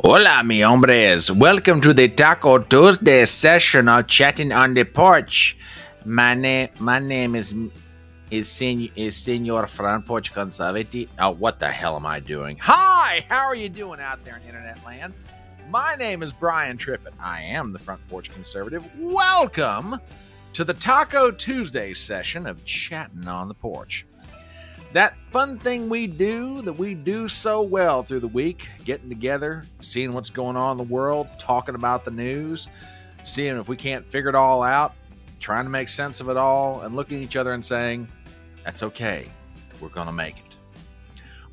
Hola, mi hombres. Welcome to the Taco Tuesday session of Chatting on the Porch. My name is Senor Front Porch Conservative. Oh, what the hell am I doing? Hi, how are you doing out there in internet land? My name is Brian Trippett. I am the Front Porch Conservative. Welcome to the Taco Tuesday session of Chatting on the Porch. That fun thing we do that we do so well through the week, getting together, seeing what's going on in the world, talking about the news, seeing if we can't figure it all out, trying to make sense of it all, and looking at each other and saying, that's okay, we're going to make it.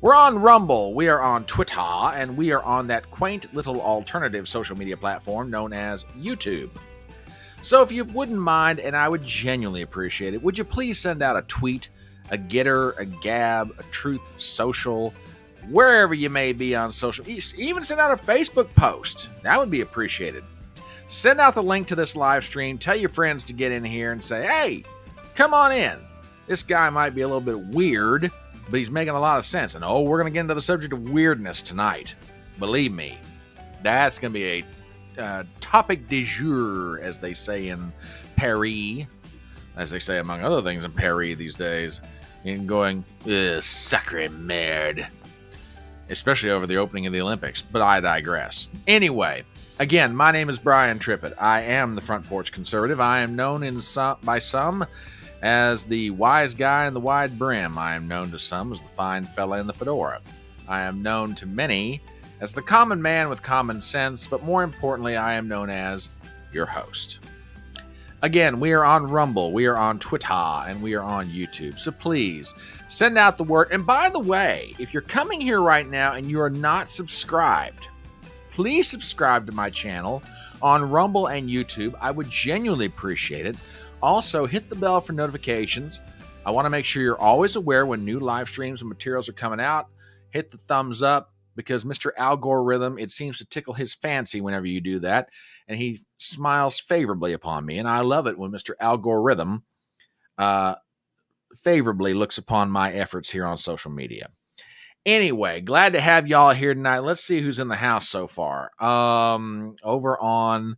We're on Rumble, we are on Twitter, and we are on that quaint little alternative social media platform known as YouTube. So if you wouldn't mind, and I would genuinely appreciate it, would you please send out a tweet, a Gettr, a Gab, a Truth Social, wherever you may be on social. Even send out a Facebook post. That would be appreciated. Send out the link to this live stream. Tell your friends to get in here and say, hey, come on in. This guy might be a little bit weird, but he's making a lot of sense. And we're going to get into the subject of weirdness tonight. Believe me, that's going to be a topic du jour, as they say in Paris. As they say, among other things in Paris these days. And going, sacre merde. Especially over the opening of the Olympics. But I digress. Anyway, again, my name is Brian Trippett. I am the Front Porch Conservative. I am known by some as the wise guy in the wide brim. I am known to some as the fine fella in the fedora. I am known to many as the common man with common sense. But more importantly, I am known as your host. Again, we are on Rumble, we are on Twitter, and we are on YouTube. So please, send out the word. And by the way, if you're coming here right now and you are not subscribed, please subscribe to my channel on Rumble and YouTube. I would genuinely appreciate it. Also, hit the bell for notifications. I want to make sure you're always aware when new live streams and materials are coming out. Hit the thumbs up, because Mr. Algorithm, it seems to tickle his fancy whenever you do that, and he smiles favorably upon me. And I love it when Mr. Algorithm favorably looks upon my efforts here on social media. Anyway, glad to have y'all here tonight. Let's see who's in the house so far. Over on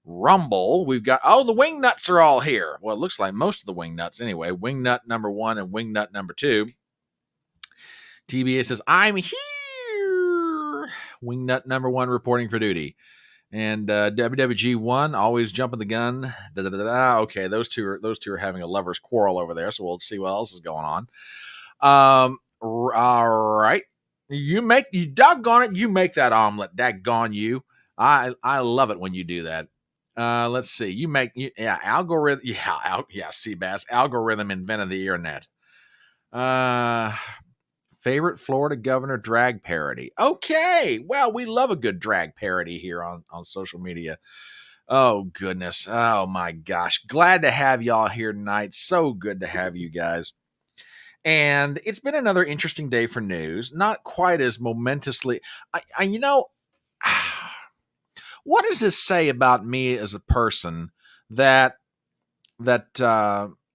Rumble, we've got, the Wingnuts are all here. Well, it looks like most of the Wingnuts anyway. Wingnut number 1 and Wingnut number 2. TBA says, I'm here. Wingnut number 1 reporting for duty. And WWG1 always jumping the gun. Okay, those two are having a lover's quarrel over there, so we'll see what else is going on. All right. You doggone it, you make that omelet. Daggone you. I love it when you do that. Let's see. Algorithm. Seabass. Algorithm invented the internet. Favorite Florida governor drag parody. Okay. Well, we love a good drag parody here on social media. Oh, goodness. Oh, my gosh. Glad to have y'all here tonight. So good to have you guys. And it's been another interesting day for news. Not quite as momentously. What does this say about me as a person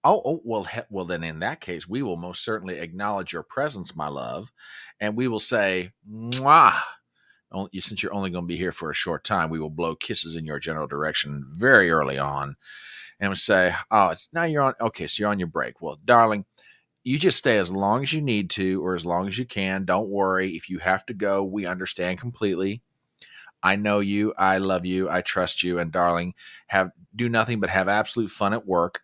well, then in that case, we will most certainly acknowledge your presence, my love. And we will say, mwah. Since you're only going to be here for a short time, we will blow kisses in your general direction very early on. And we'll say, now you're on. Okay, so you're on your break. Well, darling, you just stay as long as you need to or as long as you can. Don't worry. If you have to go, we understand completely. I know you. I love you. I trust you. And darling, do nothing but have absolute fun at work.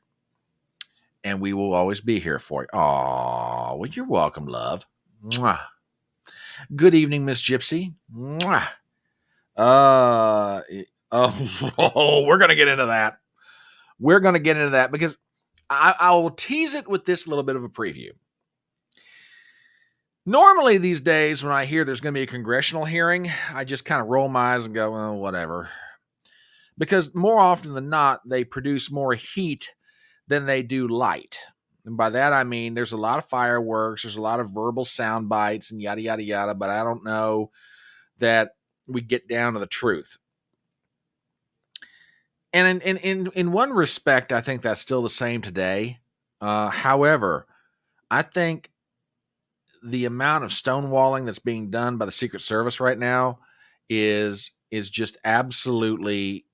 And we will always be here for you. Aw, well, you're welcome, love. Mwah. Good evening, Miss Gypsy. Mwah. We're going to get into that. We're going to get into that because I will tease it with this little bit of a preview. Normally these days when I hear there's going to be a congressional hearing, I just kind of roll my eyes and go, well, whatever. Because more often than not, they produce more heat than they do light. And by that, I mean, there's a lot of fireworks, there's a lot of verbal sound bites and yada, yada, yada, but I don't know that we get down to the truth. And in one respect, I think that's still the same today. However, I think the amount of stonewalling that's being done by the Secret Service right now is just absolutely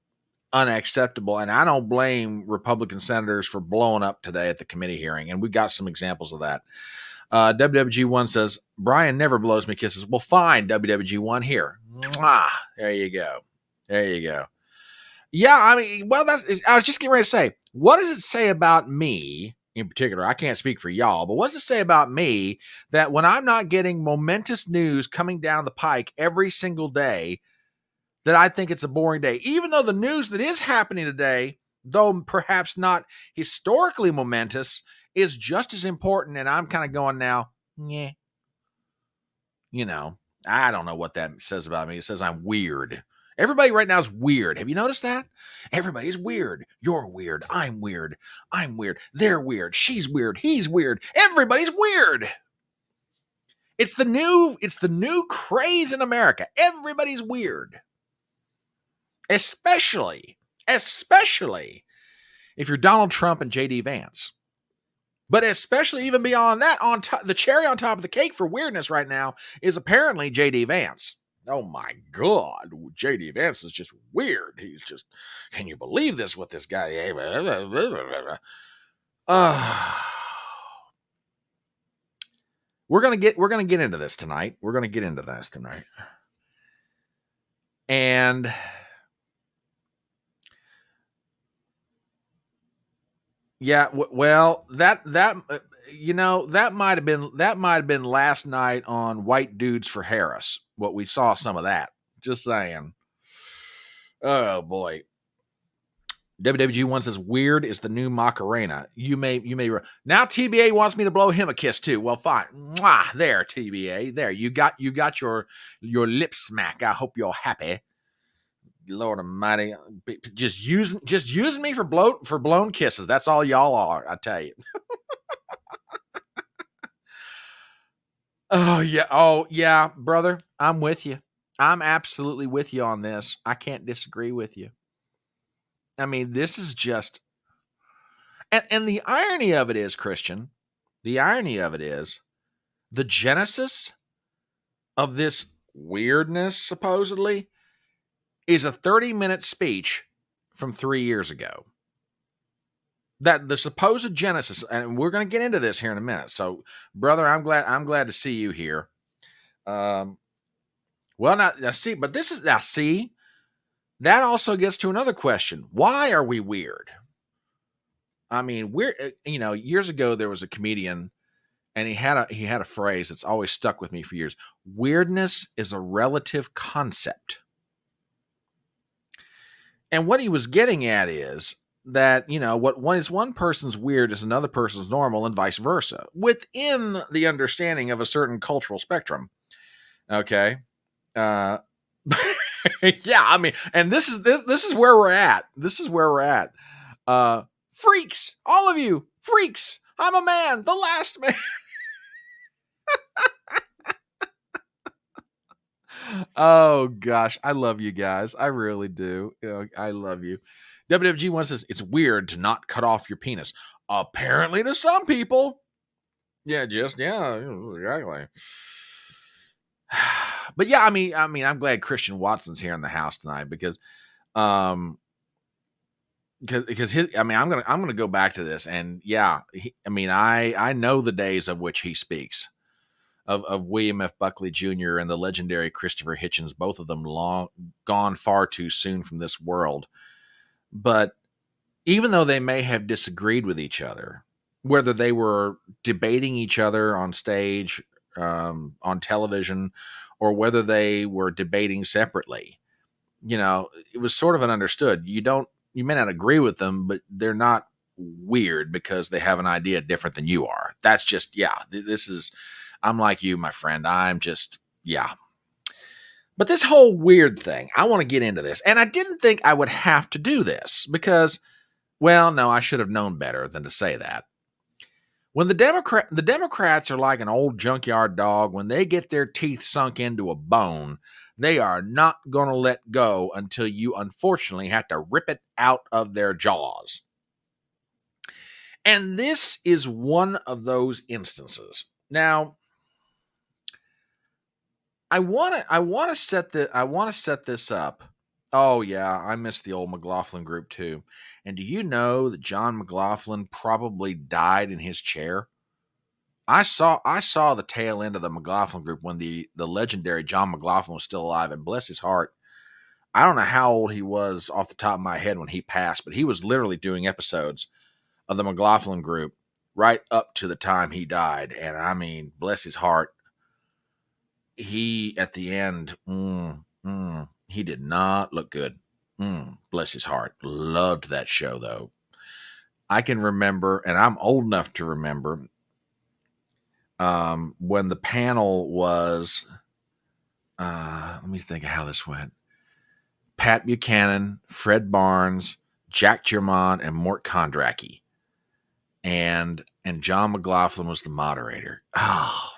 unacceptable. And I don't blame Republican senators for blowing up today at the committee hearing. And we got some examples of that. WWG1 says, Brian never blows me kisses. Well, fine, WWG1, here. Mwah. There you go. There you go. Yeah, I mean, well, I was just getting ready to say, what does it say about me in particular? I can't speak for y'all, but what does it say about me that when I'm not getting momentous news coming down the pike every single day, that I think it's a boring day, even though the news that is happening today, though perhaps not historically momentous, is just as important. And I'm kind of going now, yeah, I don't know what that says about me. It says I'm weird. Everybody right now is weird. Have you noticed that? Everybody's weird. You're weird. I'm weird. I'm weird. They're weird. She's weird. He's weird. Everybody's weird. It's the new craze in America. Everybody's weird. Especially if you're Donald Trump and JD Vance. But especially even beyond that, on top, the cherry on top of the cake for weirdness right now is apparently JD Vance. Oh my God, JD Vance is just weird. He's just, can you believe this? What this guy? We're gonna get into this tonight. We're gonna get into this tonight, and yeah, well, that might have been last night on White Dudes for Harris. What we saw some of that. Just saying. Oh boy. WWG1 says weird is the new Macarena. You may now TBA wants me to blow him a kiss too. Well, fine. Mwah, there, TBA. There, you got your lip smack. I hope you're happy. Lord Almighty, just using me for blown kisses. That's all y'all are, I tell you. Oh yeah, brother. I'm with you. I'm absolutely with you on this. I can't disagree with you. I mean, this is just, and the irony of it is, Christian, the irony of it is the genesis of this weirdness, supposedly, is a 30-minute speech from 3 years ago. That the supposed genesis, and we're going to get into this here in a minute. So, brother, I'm glad to see you here. Well, now see, but this is now see, that also gets to another question. Why are we weird? I mean, years ago there was a comedian, and he had a phrase that's always stuck with me for years. Weirdness is a relative concept. And what he was getting at is that, what one person's weird is another person's normal, and vice versa, within the understanding of a certain cultural spectrum. Okay. Yeah, I mean, and this is where we're at. This is where we're at. Freaks, all of you, freaks. I'm a man, the last man. Oh gosh, I love you guys. I really do. I love you. WWG1 says it's weird to not cut off your penis. Apparently to some people. Yeah, exactly. But yeah, I mean, I'm glad Christian Watson's here in the house tonight because his, I'm gonna go back to this, and yeah, I know the days of which he speaks. Of William F. Buckley Jr. and the legendary Christopher Hitchens, both of them long gone far too soon from this world. But even though they may have disagreed with each other, whether they were debating each other on stage, on television, or whether they were debating separately, it was sort of an understood. You may not agree with them, but they're not weird because they have an idea different than you are. That's just, I'm like you, my friend. I'm just, yeah. But this whole weird thing, I want to get into this. And I didn't think I would have to do this because, well, no, I should have known better than to say that. When the Democrats are like an old junkyard dog, when they get their teeth sunk into a bone, they are not going to let go until you unfortunately have to rip it out of their jaws. And this is one of those instances. Now, I want to set this up. Oh yeah, I miss the old McLaughlin group too. And do you know that John McLaughlin probably died in his chair? I saw the tail end of the McLaughlin group when the legendary John McLaughlin was still alive, and bless his heart, I don't know how old he was off the top of my head when he passed, but he was literally doing episodes of the McLaughlin group right up to the time he died. And I mean, bless his heart, he at the end, he did not look good. Bless his heart. Loved that show though. I can remember, and I'm old enough to remember, when the panel was, let me think of how this went. Pat Buchanan, Fred Barnes, Jack Germont, and Mort Kondracki. And John McLaughlin was the moderator. Oh,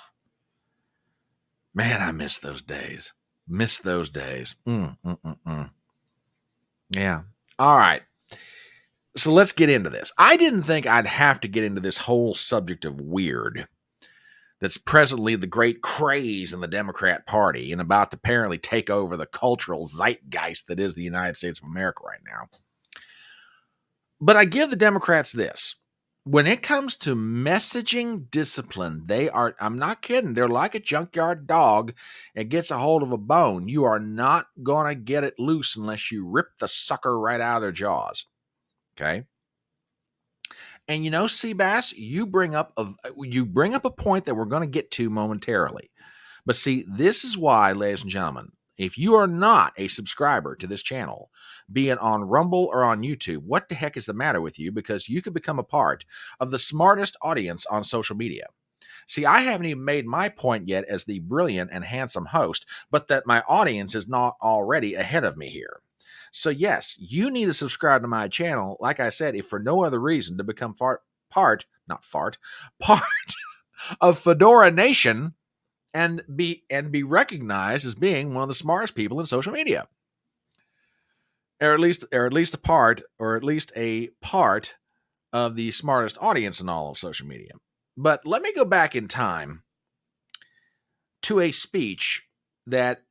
man, I miss those days. Miss those days. Yeah. All right. So let's get into this. I didn't think I'd have to get into this whole subject of weird that's presently the great craze in the Democrat Party and about to apparently take over the cultural zeitgeist that is the United States of America right now. But I give the Democrats this. When it comes to messaging discipline, they are, I'm not kidding, they're like a junkyard dog. It gets a hold of a bone. You are not going to get it loose unless you rip the sucker right out of their jaws. Okay? And you know, Seabass, you bring up a point that we're going to get to momentarily. But see, this is why, ladies and gentlemen, if you are not a subscriber to this channel, be it on Rumble or on YouTube, what the heck is the matter with you? Because you could become a part of the smartest audience on social media. See, I haven't even made my point yet as the brilliant and handsome host, but that my audience is not already ahead of me here. So yes, you need to subscribe to my channel, like I said, if for no other reason to become part of Fedora Nation and be recognized as being one of the smartest people in social media. Or at least a part of the smartest audience in all of social media. But let me go back in time to a speech that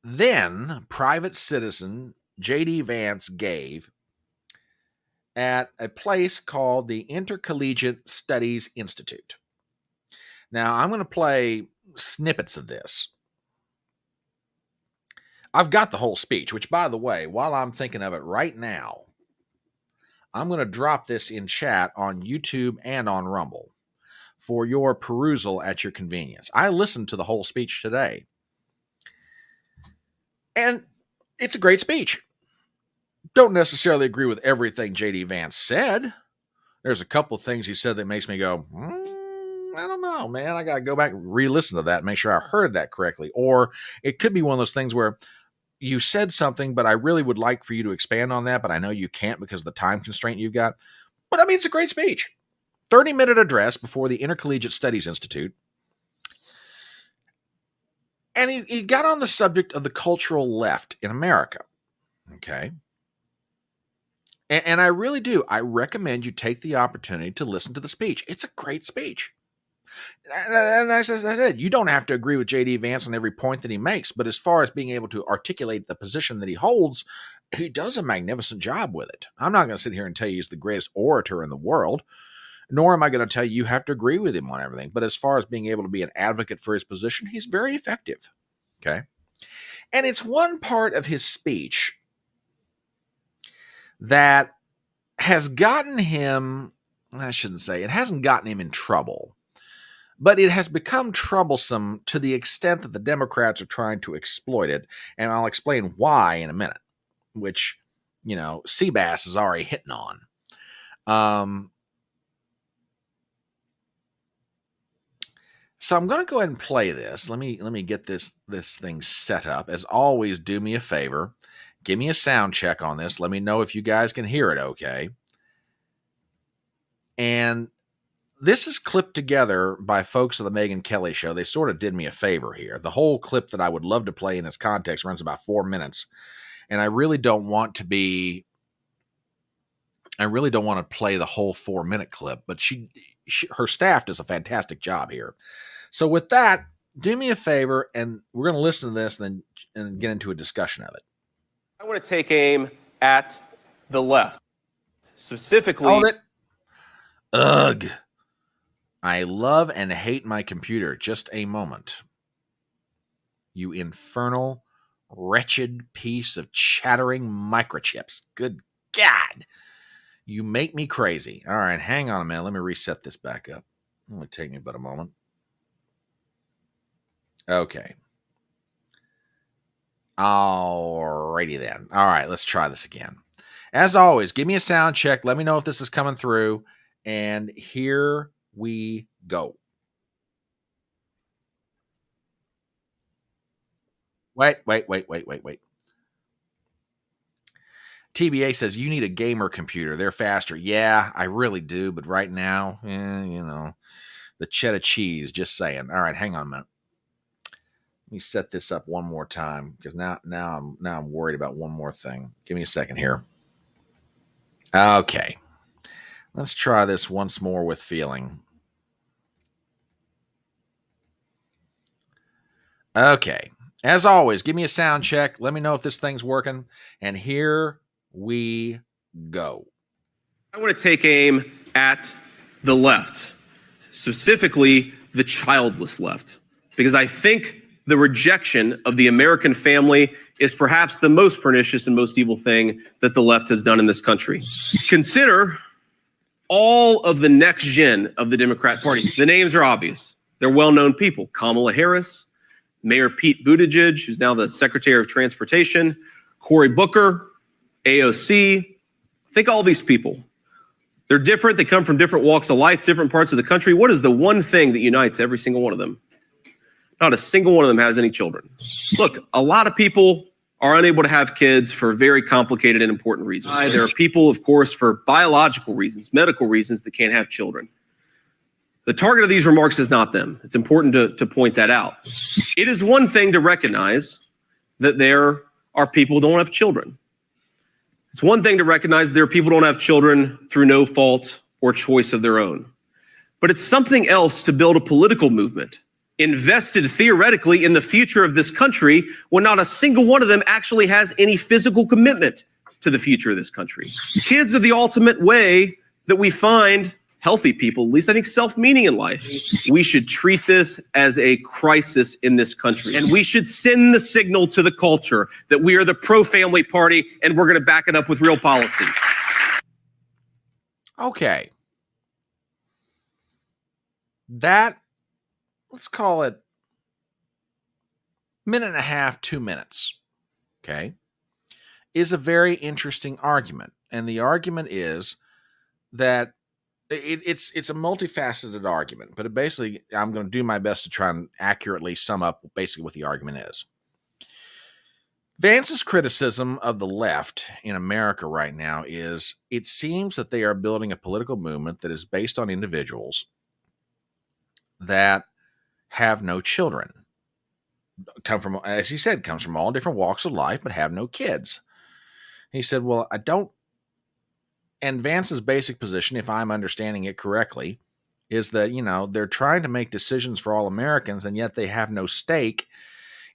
then private citizen J.D. Vance gave at a place called the Intercollegiate Studies Institute. Now, I'm going to play snippets of this. I've got the whole speech, which, by the way, while I'm thinking of it right now, I'm going to drop this in chat on YouTube and on Rumble for your perusal at your convenience. I listened to the whole speech today, and it's a great speech. Don't necessarily agree with everything J.D. Vance said. There's a couple of things he said that makes me go, I don't know, man. I got to go back and re-listen to that and make sure I heard that correctly. Or it could be one of those things where you said something, but I really would like for you to expand on that, but I know you can't because of the time constraint you've got. But I mean, it's a great speech. 30-minute address before the Intercollegiate Studies Institute. And he got on the subject of the cultural left in America. Okay. And I really do. I recommend you take the opportunity to listen to the speech. It's a great speech. And as I said, you don't have to agree with J.D. Vance on every point that he makes, but as far as being able to articulate the position that he holds, he does a magnificent job with it. I'm not going to sit here and tell you he's the greatest orator in the world, nor am I going to tell you have to agree with him on everything. But as far as being able to be an advocate for his position, he's very effective. Okay. And it's one part of his speech that has gotten him, I shouldn't say, it hasn't gotten him in trouble, but it has become troublesome to the extent that the Democrats are trying to exploit it. And I'll explain why in a minute, which, you know, Seabass is already hitting on. So I'm going to go ahead and play this. Let me get this thing set up. As always, do me a favor. Give me a sound check on this. Let me know if you guys can hear it okay. And this is clipped together by folks of the Megyn Kelly Show. They sort of did me a favor here. The whole clip that I would love to play in its context runs about 4 minutes. And I really don't want to play the whole 4-minute clip, but her staff does a fantastic job here. So with that, do me a favor, and we're going to listen to this and get into a discussion of it. I want to take aim at the left, specifically. Hold it. Ugh. I love and hate my computer. Just a moment. You infernal, wretched piece of chattering microchips. Good God. You make me crazy. All right, hang on a minute. Let me reset this back up. It would take me but a moment. Okay. Alrighty then. All right, let's try this again. As always, give me a sound check. Let me know if this is coming through. And here we go. Wait. TBA says, you need a gamer computer. They're faster. Yeah, I really do. But right now, the cheddar cheese, just saying. All right, hang on a minute. Let me set this up one more time because now I'm worried about one more thing. Give me a second here. Okay. Let's try this once more with feeling. Okay. As always, give me a sound check. Let me know if this thing's working. And here we go. I want to take aim at the left, specifically the childless left, because I think the rejection of the American family is perhaps the most pernicious and most evil thing that the left has done in this country. Consider all of the next gen of the Democrat Party. The names are obvious. They're well-known people. Kamala Harris, Mayor Pete Buttigieg, who's now the Secretary of Transportation, Cory Booker, AOC. Think all these people. They're different. They come from different walks of life, different parts of the country. What is the one thing that unites every single one of them? Not a single one of them has any children. Look, a lot of people are unable to have kids for very complicated and important reasons. There are people, of course, for biological reasons, medical reasons, that can't have children. The target of these remarks is not them. It's important to point that out. It is one thing to recognize that there are people who don't have children. It's one thing to recognize that there are people who don't have children through no fault or choice of their own. But it's something else to build a political movement invested theoretically in the future of this country when not a single one of them actually has any physical commitment to the future of this country. Kids are the ultimate way that we find healthy people, at least I think, self-meaning in life. We should treat this as a crisis in this country. And we should send the signal to the culture that we are the pro-family party and we're going to back it up with real policy. Okay. That, let's call it minute and a half, 2 minutes, okay, is a very interesting argument. And the argument is that it's a multifaceted argument, but basically I'm going to do my best to try and accurately sum up basically what the argument is. Vance's criticism of the left in America right now is it seems that they are building a political movement that is based on individuals that have no children. Come from, as he said, comes from all different walks of life, but have no kids. He said, well, I don't. And Vance's basic position, if I'm understanding it correctly, is that, they're trying to make decisions for all Americans, and yet they have no stake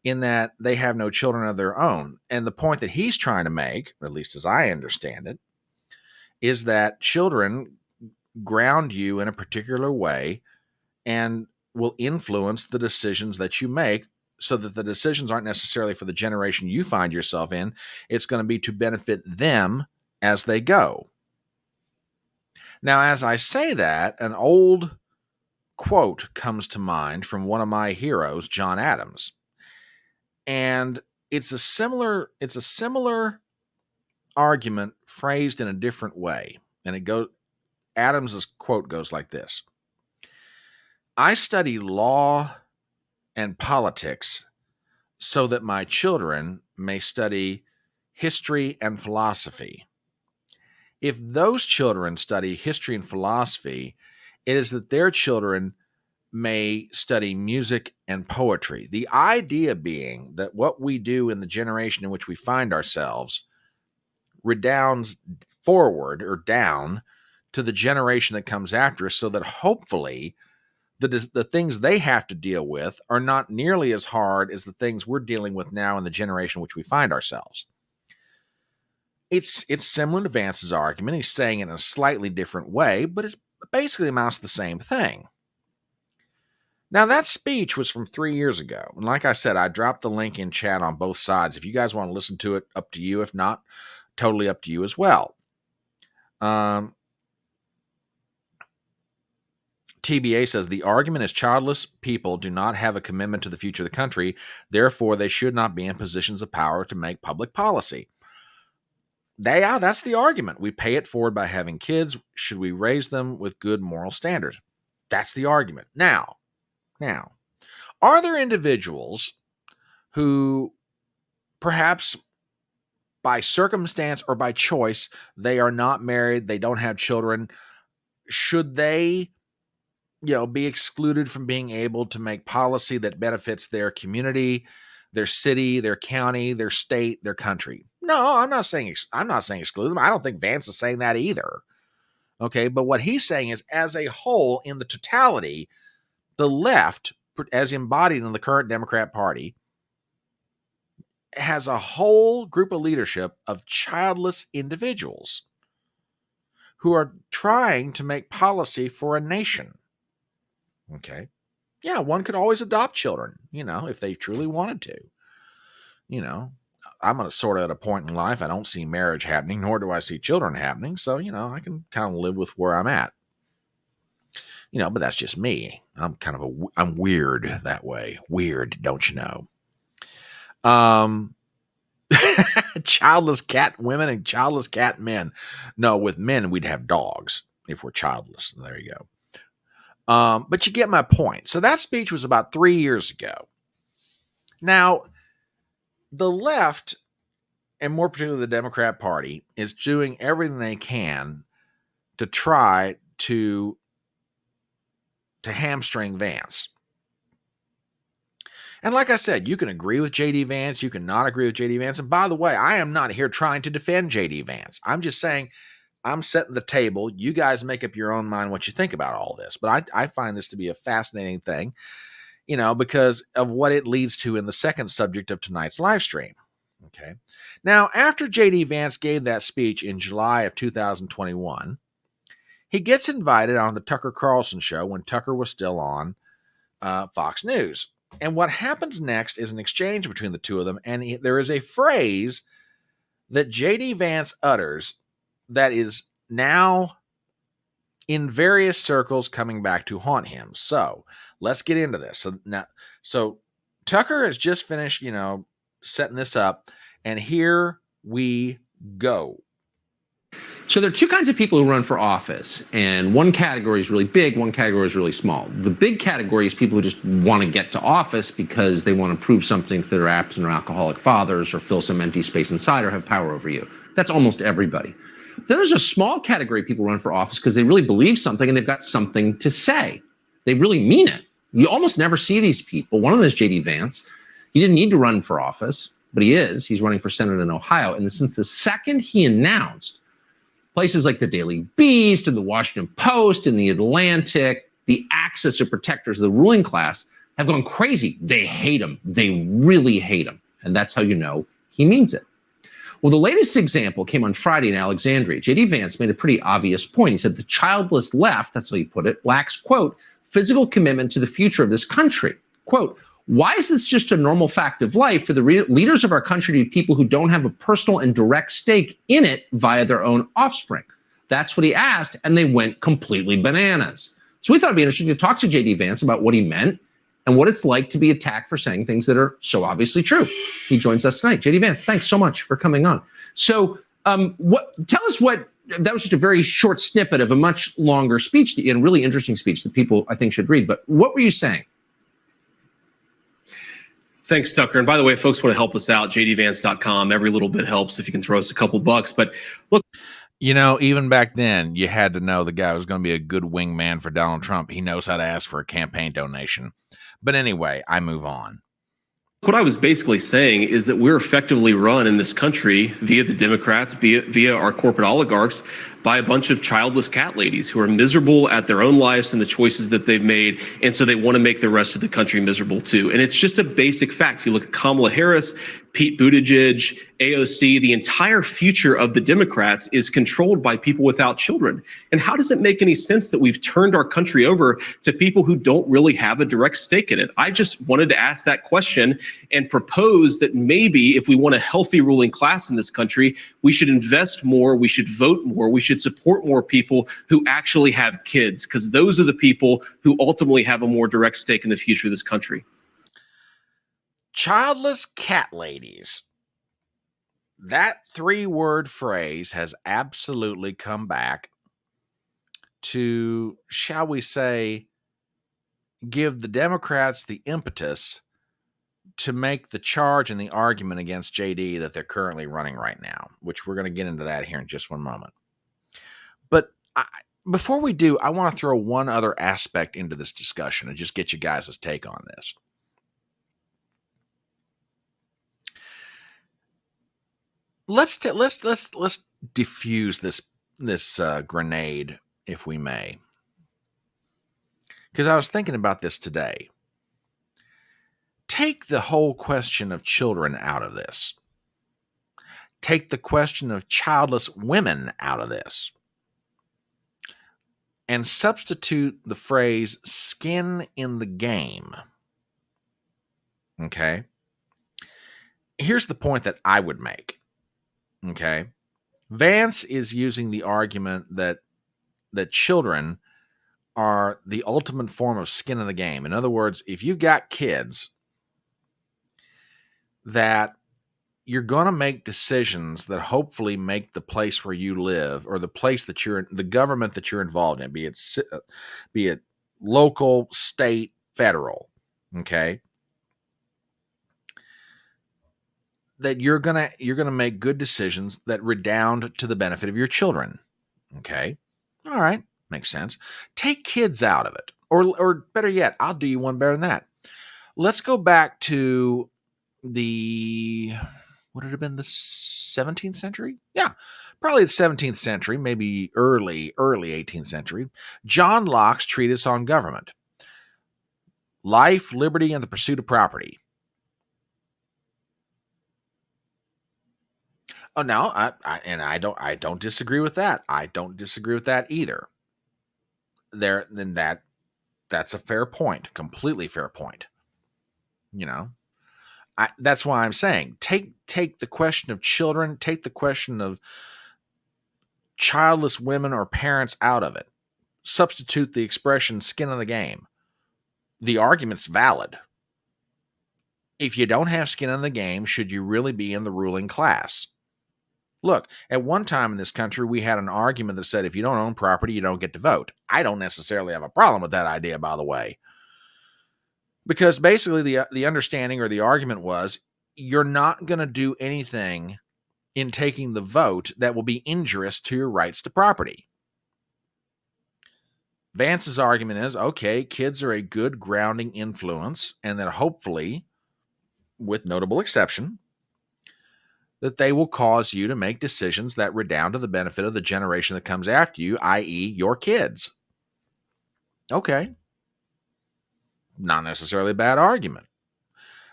in that they have no children of their own. And the point that he's trying to make, at least as I understand it, is that children ground you in a particular way and will influence the decisions that you make, so that the decisions aren't necessarily for the generation you find yourself in. It's going to be to benefit them as they go. Now, as I say that, an old quote comes to mind from one of my heroes, John Adams. And it's a similar argument phrased in a different way. And Adams's quote goes like this: I study law and politics so that my children may study history and philosophy. If those children study history and philosophy, it is that their children may study music and poetry. The idea being that what we do in the generation in which we find ourselves redounds forward or down to the generation that comes after us, so that hopefully the things they have to deal with are not nearly as hard as the things we're dealing with now in the generation in which we find ourselves. It's similar to Vance's argument. He's saying it in a slightly different way, but it basically amounts to the same thing. Now, that speech was from 3 years ago. And like I said, I dropped the link in chat on both sides. If you guys want to listen to it, up to you. If not, totally up to you as well. TBA says, the argument is childless people do not have a commitment to the future of the country. Therefore, they should not be in positions of power to make public policy. That's the argument. We pay it forward by having kids. Should we raise them with good moral standards? That's the argument. Now, are there individuals who perhaps by circumstance or by choice, they are not married, they don't have children? Should they, be excluded from being able to make policy that benefits their community, their city, their county, their state, their country? No, I'm not saying exclude them. I don't think Vance is saying that either. Okay, but what he's saying is, as a whole, in the totality, the left, as embodied in the current Democrat Party, has a whole group of leadership of childless individuals who are trying to make policy for a nation. Okay. Yeah, one could always adopt children, if they truly wanted to. I'm sort of at a point in life, I don't see marriage happening, nor do I see children happening. So, I can kind of live with where I'm at. But that's just me. I'm weird that way. Weird, don't you know? Childless cat women and childless cat men. No, with men, we'd have dogs if we're childless. There you go. But you get my point. So that speech was about 3 years ago. Now, the left, and more particularly the Democrat Party, is doing everything they can to try to hamstring Vance. And like I said, you can agree with J.D. Vance, you can not agree with J.D. Vance. And by the way, I am not here trying to defend J.D. Vance. I'm just saying, I'm setting the table. You guys make up your own mind what you think about all this. But I find this to be a fascinating thing, because of what it leads to in the second subject of tonight's live stream. Okay. Now, after J.D. Vance gave that speech in July of 2021, he gets invited on the Tucker Carlson show when Tucker was still on Fox News. And what happens next is an exchange between the two of them. And there is a phrase that J.D. Vance utters that is now in various circles coming back to haunt him. So let's get into this. So Tucker has just finished, setting this up. And here we go. So there are two kinds of people who run for office, and one category is really big, one category is really small. The big category is people who just want to get to office because they want to prove something to their absent or alcoholic fathers, or fill some empty space inside, or have power over you. That's almost everybody. Then there's a small category of people who run for office because they really believe something and they've got something to say. They really mean it. You almost never see these people. One of them is J.D. Vance. He didn't need to run for office, but he is. He's running for Senate in Ohio. And since the second he announced, places like the Daily Beast and the Washington Post and the Atlantic, the axis of protectors of the ruling class, have gone crazy. They hate him. They really hate him. And that's how you know he means it. Well, the latest example came on Friday in Alexandria. J.D. Vance made a pretty obvious point. He said the childless left, that's how he put it, lacks, quote, physical commitment to the future of this country. Quote, why is this just a normal fact of life for the leaders of our country to be people who don't have a personal and direct stake in it via their own offspring? That's what he asked, and they went completely bananas. So we thought it'd be interesting to talk to J.D. Vance about what he meant and what it's like to be attacked for saying things that are so obviously true. He joins us tonight. J.D. Vance, thanks so much for coming on. So tell us that was just a very short snippet of a much longer speech, and a really interesting speech that people, I think, should read. But what were you saying? Thanks, Tucker. And by the way, if folks want to help us out, jdvance.com. Every little bit helps if you can throw us a couple bucks. But look. Even back then, you had to know the guy was going to be a good wingman for Donald Trump. He knows how to ask for a campaign donation. But anyway, I move on. What I was basically saying is that we're effectively run in this country via the Democrats, via our corporate oligarchs, by a bunch of childless cat ladies who are miserable at their own lives and the choices that they've made. And so they want to make the rest of the country miserable too. And it's just a basic fact. You look at Kamala Harris, Pete Buttigieg, AOC, the entire future of the Democrats is controlled by people without children. And how does it make any sense that we've turned our country over to people who don't really have a direct stake in it? I just wanted to ask that question and propose that maybe if we want a healthy ruling class in this country, we should invest more, we should vote more, we should support more people who actually have kids, because those are the people who ultimately have a more direct stake in the future of this country. Childless cat ladies. That 3-word phrase has absolutely come back to, shall we say, give the Democrats the impetus to make the charge and the argument against JD that they're currently running right now, which we're going to get into that here in just one moment. But before we do, I want to throw one other aspect into this discussion and just get you guys' take on this. Let's diffuse this grenade, if we may, because I was thinking about this today. Take the whole question of children out of this. Take the question of childless women out of this. And substitute the phrase skin in the game. Okay? Here's the point that I would make. Okay? Vance is using the argument that children are the ultimate form of skin in the game. In other words, if you've got kids, that you're going to make decisions that hopefully make the place where you live, or the place that you're in, the government that you're involved in, be it local, state, federal, okay, that you're gonna make good decisions that redound to the benefit of your children. Okay, all right, makes sense. Take kids out of it, or better yet, I'll do you one better than that. Let's go back to would it have been the 17th century? Yeah, probably the 17th century, maybe early 18th century. John Locke's treatise on government. Life, liberty, and the pursuit of property. Oh, no, I don't disagree with that. I don't disagree with that either. That's a fair point, completely fair point. You know, that's why I'm saying take the question of children, take the question of childless women or parents out of it. Substitute the expression skin in the game. The argument's valid. If you don't have skin in the game, should you really be in the ruling class? Look, at one time in this country, we had an argument that said if you don't own property, you don't get to vote. I don't necessarily have a problem with that idea, by the way. Because basically the understanding or the argument was you're not going to do anything in taking the vote that will be injurious to your rights to property. Vance's argument is, okay, kids are a good grounding influence, and that hopefully, with notable exception, that they will cause you to make decisions that redound to the benefit of the generation that comes after you, i.e. your kids. Okay. Not necessarily a bad argument.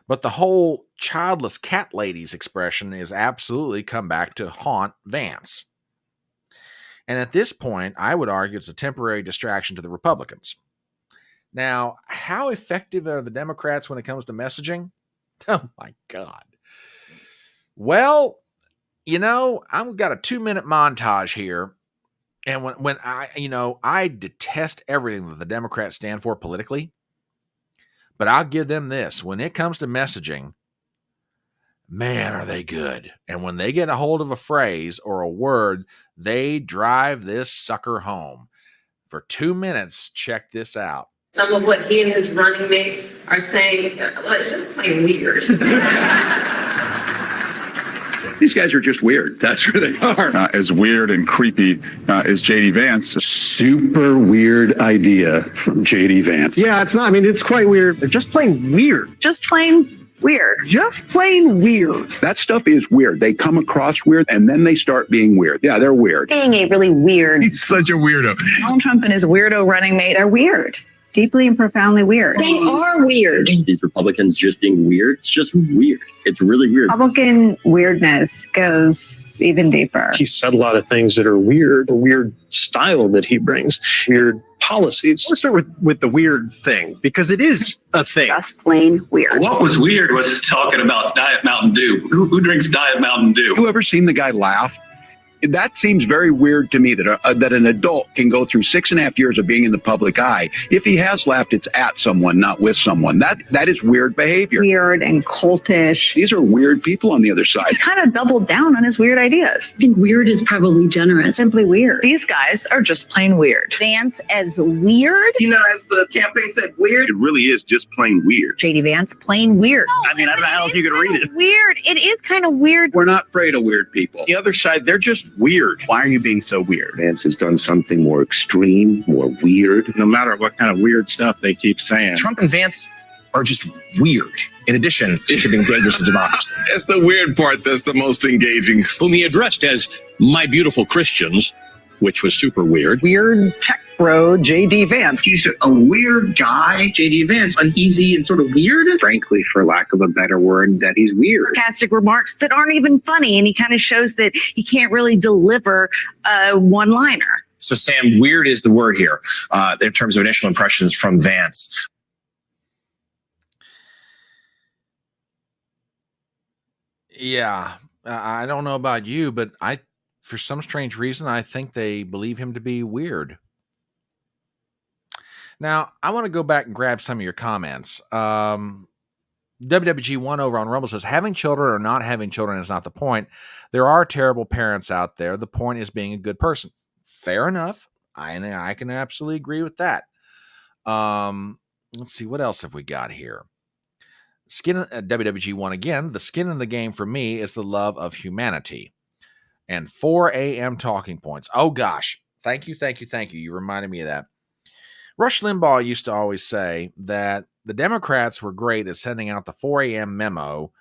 But the whole childless cat ladies expression is absolutely come back to haunt Vance. And at this point, I would argue it's a temporary distraction to the Republicans. Now, how effective are the Democrats when it comes to messaging? Oh my God. Well, you know, I've got a 2-minute montage here. And when I detest everything that the Democrats stand for politically, but I'll give them this. When it comes to messaging, man, are they good. And when they get a hold of a phrase or a word, they drive this sucker home. For 2 minutes, check this out. Some of what he and his running mate are saying, well, it's just plain weird. These guys are just weird. That's who they are. As weird and creepy as J.D. Vance. Super weird idea from J.D. Vance. Yeah, it's not. I mean, it's quite weird. They're just plain weird. Just plain Weird. Just plain weird. That stuff is weird. They come across weird and then they start being weird. Yeah, they're weird. Being a really weird. He's such a weirdo. Donald Trump and his weirdo running mate, they're weird. Deeply and profoundly weird. They are weird. These Republicans just being weird. It's just weird. It's really weird. Republican weirdness goes even deeper. He said a lot of things that are weird, a weird style that he brings, weird policies. Let's start with the weird thing, because it is a thing. Just plain weird. What was weird was talking about Diet Mountain Dew. Who drinks Diet Mountain Dew? You ever seen the guy laugh? That seems very weird to me that that an adult can go through 6.5 years of being in the public eye. If he has laughed, it's at someone, not with someone. That is weird behavior. Weird and cultish. These are weird people on the other side. He kind of doubled down on his weird ideas. I think weird is probably generous. Simply weird. These guys are just plain weird. Vance as weird. You know, as the campaign said, weird. It really is just plain weird. JD Vance, plain weird. I mean, I don't know how else you could read it. Weird. It is kind of weird. We're not afraid of weird people. The other side, they're just weird. Why are you being so weird? Vance has done something more extreme, more weird. No matter what kind of weird stuff they keep saying. Trump and Vance are just weird, in addition to being dangerous to democracy. That's the weird part that's the most engaging. Whom he addressed as my beautiful Christians, which was super weird. Weird tech bro, JD Vance. He's a weird guy. JD Vance, uneasy and sort of weird. Frankly, for lack of a better word, that he's weird. Sarcastic remarks that aren't even funny, and he kind of shows that he can't really deliver a one-liner. So, Sam, weird is the word here in terms of initial impressions from Vance. Yeah, I don't know about you, but for some strange reason, I think they believe him to be weird. Now, I want to go back and grab some of your comments. WWG1 over on Rumble says, having children or not having children is not the point. There are terrible parents out there. The point is being a good person. Fair enough. I can absolutely agree with that. Let's see, what else have we got here? WWG1 again, the skin in the game for me is the love of humanity. And 4 a.m. talking points. Oh, gosh. Thank you. You reminded me of that. Rush Limbaugh used to always say that the Democrats were great at sending out the 4 a.m. memo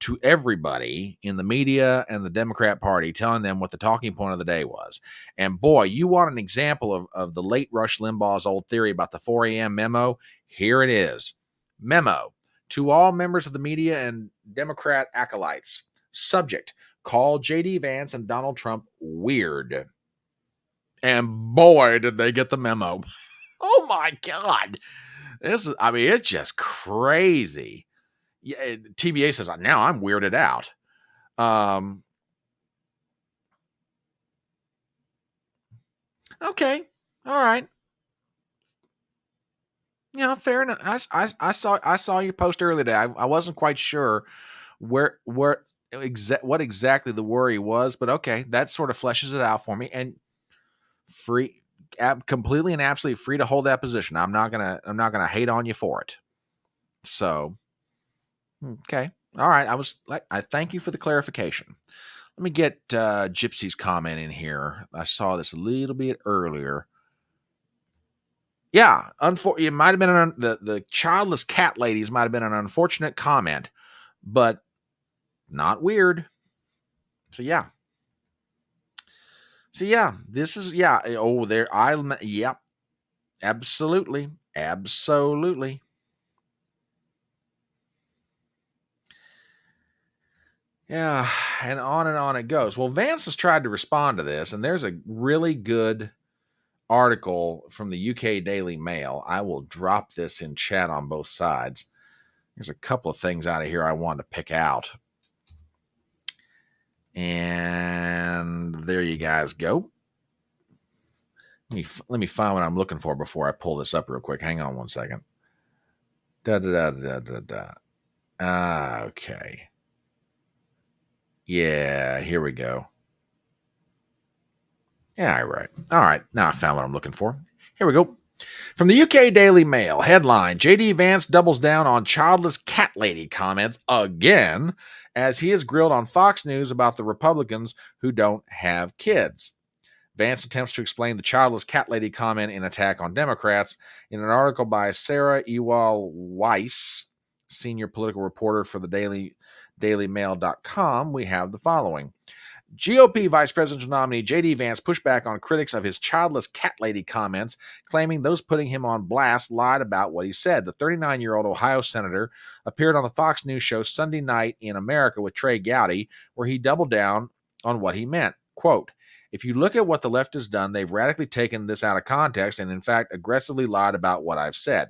to everybody in the media and the Democrat Party, telling them what the talking point of the day was. And boy, you want an example of the late Rush Limbaugh's old theory about the 4 a.m. memo? Here it is. Memo to all members of the media and Democrat acolytes. Subject, call J.D. Vance and Donald Trump weird. And boy, did they get the memo. Oh my God. It's just crazy. Yeah, TBA says, now I'm weirded out. Okay. All right. Yeah, fair enough. I saw your post earlier today. I wasn't quite sure what exactly the worry was, but okay, that sort of fleshes it out for me. And completely and absolutely free to hold that position. I'm not gonna hate on you for it. So, okay, all right. I thank you for the clarification. Let me get Gypsy's comment in here. I saw this a little bit earlier. Yeah, it might have been the childless cat ladies might have been an unfortunate comment, but not weird. So yeah. This is Oh, there. Yep. Absolutely. Yeah, and on it goes. Well, Vance has tried to respond to this, and there's a really good article from the UK Daily Mail. I will drop this in chat on both sides. There's a couple of things out of here I wanted to pick out. And there you guys go. Let me find what I'm looking for before I pull this up real quick. Hang on one second. Okay. Yeah, here we go. Yeah, right. All right. Now I found what I'm looking for. Here we go. From the UK Daily Mail, headline, J.D. Vance doubles down on childless cat lady comments again as he is grilled on Fox News about the Republicans who don't have kids. Vance attempts to explain the childless cat lady comment in attack on Democrats in an article by Sarah Ewell Weiss senior political reporter for the dailymail.com, we have the following. GOP vice presidential nominee J.D. Vance pushed back on critics of his childless cat lady comments, claiming those putting him on blast lied about what he said. The 39-year-old Ohio senator appeared on the Fox News show Sunday Night in America with Trey Gowdy, where he doubled down on what he meant. Quote, if you look at what the left has done, they've radically taken this out of context and, in fact, aggressively lied about what I've said.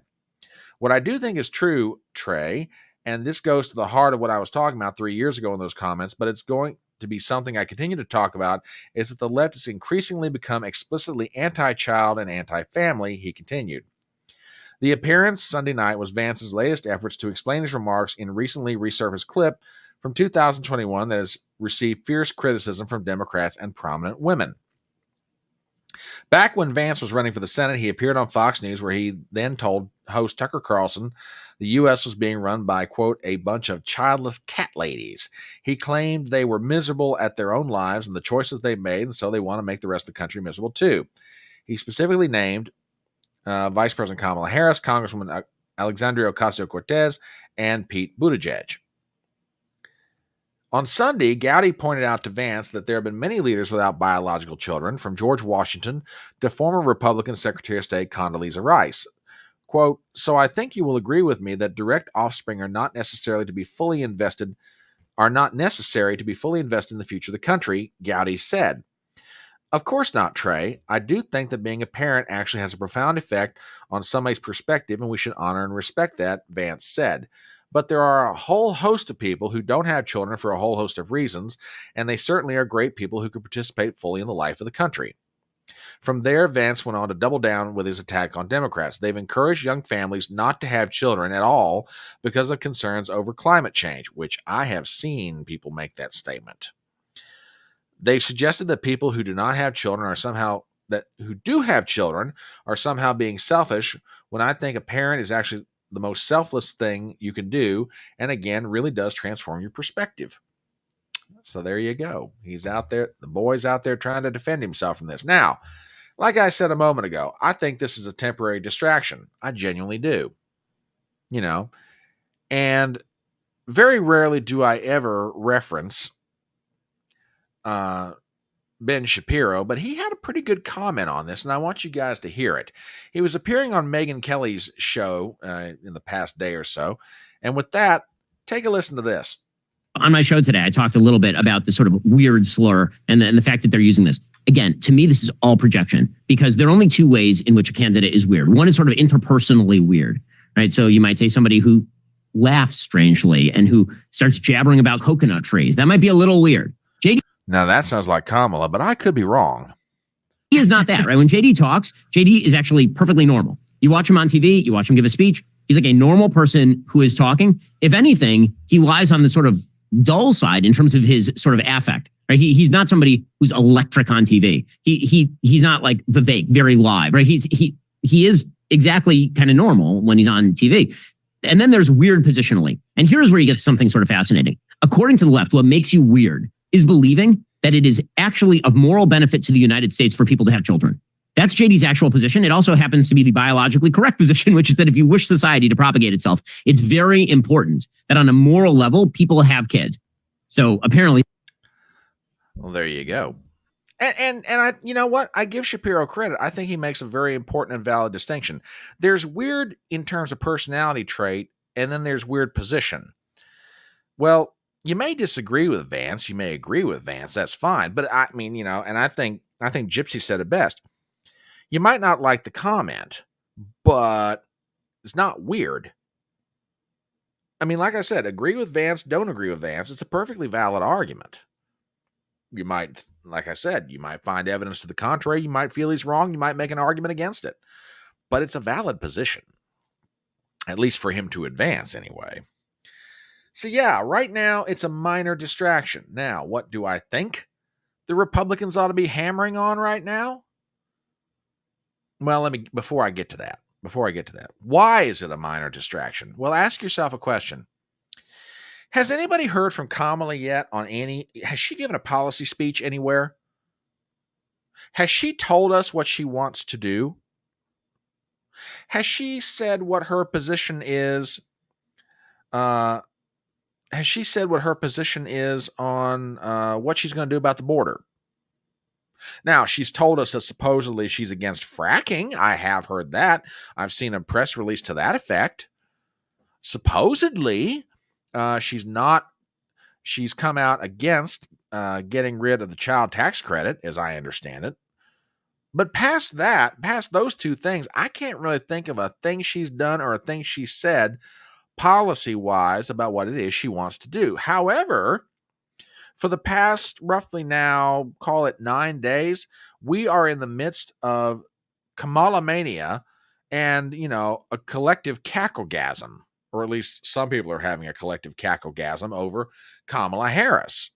What I do think is true, Trey, and this goes to the heart of what I was talking about 3 years ago in those comments, but it's going to be something I continue to talk about, is that the left has increasingly become explicitly anti-child and anti-family, he continued. The appearance Sunday night was Vance's latest efforts to explain his remarks in recently resurfaced clip from 2021 that has received fierce criticism from Democrats and prominent women. Back when Vance was running for the Senate, he appeared on Fox News where he then told host Tucker Carlson the U.S. was being run by, quote, a bunch of childless cat ladies. He claimed they were miserable at their own lives and the choices they made, and so they want to make the rest of the country miserable too. He specifically named Vice President Kamala Harris, Congresswoman Alexandria Ocasio-Cortez, and Pete Buttigieg. On Sunday, Gowdy pointed out to Vance that there have been many leaders without biological children, from George Washington to former Republican Secretary of State Condoleezza Rice. Quote, so I think you will agree with me that direct offspring are not necessary to be fully invested in the future of the country, Gowdy said. Of course not, Trey. I do think that being a parent actually has a profound effect on somebody's perspective, and we should honor and respect that, Vance said. But there are a whole host of people who don't have children for a whole host of reasons, and they certainly are great people who can participate fully in the life of the country. From there, Vance went on to double down with his attack on Democrats. They've encouraged young families not to have children at all because of concerns over climate change, which I have seen people make that statement. They've suggested that people who do not have children who do have children are somehow being selfish, when I think a parent is actually the most selfless thing you can do, and again, really does transform your perspective. So there you go. He's out there, the boy's out there trying to defend himself from this. Now, like I said a moment ago, I think this is a temporary distraction. I genuinely do. And very rarely do I ever reference Ben Shapiro, but he had a pretty good comment on this, and I want you guys to hear it. He was appearing on Megyn Kelly's show in the past day or so, and with that, take a listen to this. On my show today, I talked a little bit about the sort of weird slur and the fact that they're using this. Again, to me, this is all projection, because there are only two ways in which a candidate is weird. One is sort of interpersonally weird, right? So you might say somebody who laughs strangely and who starts jabbering about coconut trees. That might be a little weird. JD. Now that sounds like Kamala, but I could be wrong. He is not that, right? When JD talks, JD is actually perfectly normal. You watch him on TV, you watch him give a speech. He's like a normal person who is talking. If anything, he lies on the sort of dull side in terms of his sort of affect. Right? He's not somebody who's electric on TV. He's not like Vivek, very live, right? He is exactly kind of normal when he's on TV. And then there's weird positionally. And here's where you get something sort of fascinating. According to the left, what makes you weird is believing that it is actually of moral benefit to the United States for people to have children. That's JD's actual position. It also happens to be the biologically correct position, which is that if you wish society to propagate itself, it's very important that on a moral level, people have kids. So apparently. Well, there you go. And I, you know what? I give Shapiro credit. I think he makes a very important and valid distinction. There's weird in terms of personality trait, and then there's weird position. Well, you may disagree with Vance. You may agree with Vance. That's fine. But I mean, and I think Gypsy said it best. You might not like the comment, but it's not weird. I mean, like I said, agree with Vance, don't agree with Vance. It's a perfectly valid argument. You might, like I said, you might find evidence to the contrary. You might feel he's wrong. You might make an argument against it. But it's a valid position, at least for him to advance anyway. So yeah, right now it's a minor distraction. Now, what do I think the Republicans ought to be hammering on right now? Well, before I get to that, why is it a minor distraction? Well, ask yourself a question. Has anybody heard from Kamala yet has she given a policy speech anywhere? Has she told us what she wants to do? Has she said what her position is has she said what her position is on what she's going to do about the border? Now, she's told us that supposedly she's against fracking. I have heard that. I've seen a press release to that effect. Supposedly, she's come out against getting rid of the child tax credit, as I understand it. But past those two things, I can't really think of a thing she's done or a thing she said policy-wise about what it is she wants to do. However, for the past roughly now, call it 9 days, we are in the midst of Kamala mania and, a collective cacklegasm, or at least some people are having a collective cacklegasm over Kamala Harris.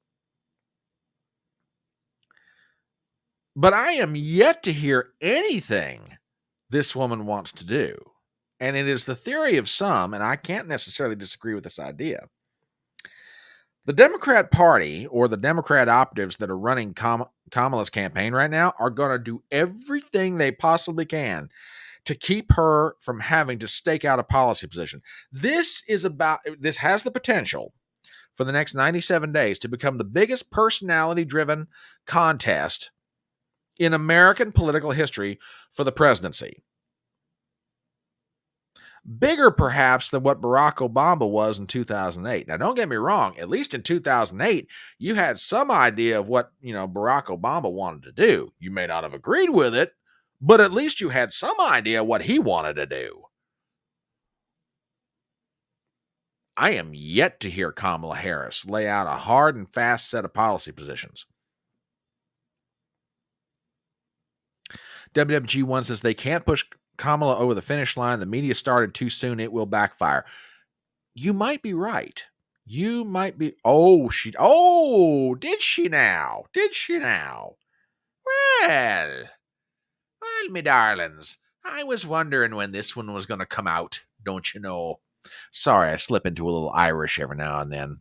But I am yet to hear anything this woman wants to do. And it is the theory of some, and I can't necessarily disagree with this idea. The Democrat Party, or the Democrat operatives that are running Kamala's campaign right now, are going to do everything they possibly can to keep her from having to stake out a policy position. This has the potential for the next 97 days to become the biggest personality-driven contest in American political history for the presidency. Bigger, perhaps, than what Barack Obama was in 2008. Now, don't get me wrong. At least in 2008, you had some idea of what, Barack Obama wanted to do. You may not have agreed with it, but at least you had some idea what he wanted to do. I am yet to hear Kamala Harris lay out a hard and fast set of policy positions. WWG1 says they can't push Kamala over the finish line. The media started too soon. It will backfire. You might be right. You might be. Did she now? Well, me darlings, I was wondering when this one was going to come out, don't you know? Sorry, I slip into a little Irish every now and then.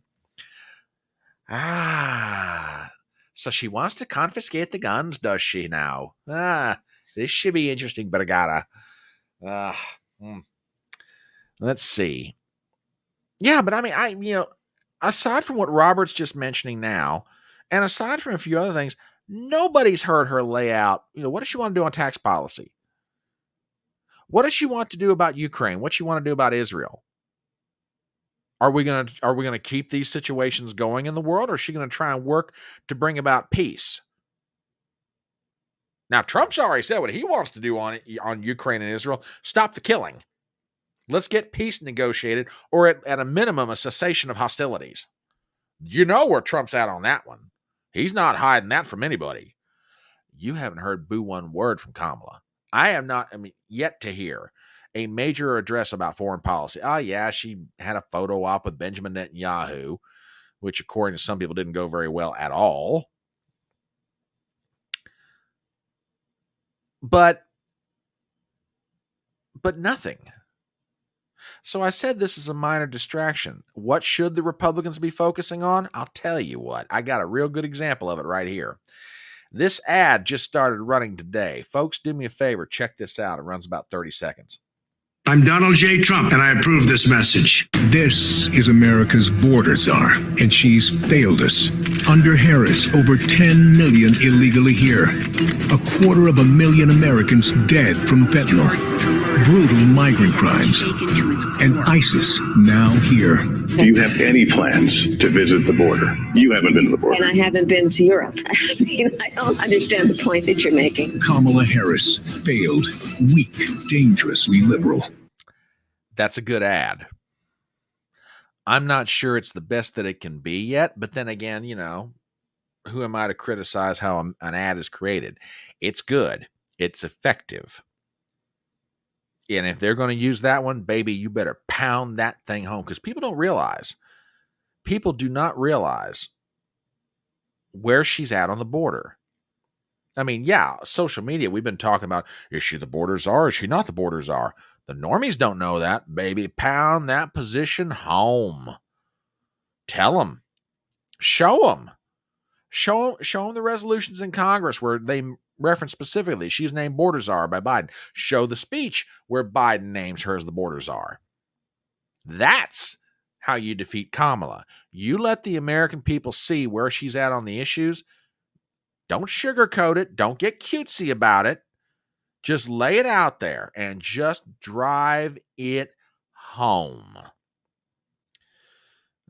So she wants to confiscate the guns, does she now? This should be interesting, but I gotta. Let's see. Yeah, but I mean, aside from what Robert's just mentioning now, and aside from a few other things, nobody's heard her lay out, what does she want to do on tax policy? What does she want to do about Ukraine? What does she want to do about Israel? Are we gonna keep these situations going in the world, or is she gonna try and work to bring about peace? Now, Trump's already said what he wants to do on Ukraine and Israel. Stop the killing. Let's get peace negotiated, or at a minimum, a cessation of hostilities. You know where Trump's at on that one. He's not hiding that from anybody. You haven't heard boo one word from Kamala. I have not, yet to hear a major address about foreign policy. Oh, yeah, she had a photo op with Benjamin Netanyahu, which, according to some people, didn't go very well at all. But nothing. So I said this is a minor distraction. What should the Republicans be focusing on? I'll tell you what. I got a real good example of it right here. This ad just started running today. Folks, do me a favor. Check this out. It runs about 30 seconds. I'm Donald J. Trump, and I approve this message. This is America's border czar, and she's failed us. Under Harris, over 10 million illegally here. 250,000 Americans dead from fentanyl. Brutal migrant crimes. And ISIS now here. Do you have any plans to visit the border? You haven't been to the border. And I haven't been to Europe. I don't understand the point that you're making. Kamala Harris, failed, weak, dangerously liberal. That's a good ad. I'm not sure it's the best that it can be yet, but then again, who am I to criticize how an ad is created? It's good. It's effective. And if they're going to use that one, baby, you better pound that thing home, because people do not realize where she's at on the border. I mean, yeah, social media, we've been talking about, is she the border czar? Is she not the border czar? The normies don't know that, baby. Pound that position home. Tell them. Show them. Show them the resolutions in Congress where they reference specifically she's named border czar by Biden. Show the speech where Biden names her as the border czar. That's how you defeat Kamala. You let the American people see where she's at on the issues. Don't sugarcoat it. Don't get cutesy about it. Just lay it out there and just drive it home.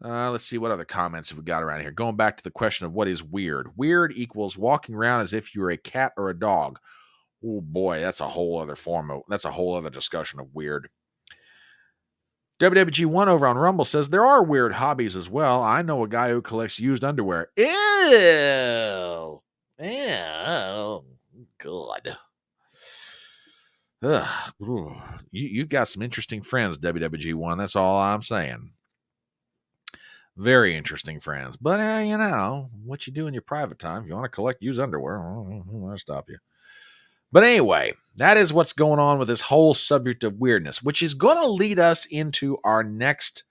Let's see what other comments have we got around here. Going back to the question of what is weird. Weird equals walking around as if you're a cat or a dog. Oh boy, that's a whole other discussion of weird. WWG1 over on Rumble says there are weird hobbies as well. I know a guy who collects used underwear. Ew. Ew. God. Ugh. You got some interesting friends, WWG1. That's all I'm saying. Very interesting friends. But, what you do in your private time, if you want to collect used underwear, I'll stop you. But anyway, that is what's going on with this whole subject of weirdness, which is going to lead us into our next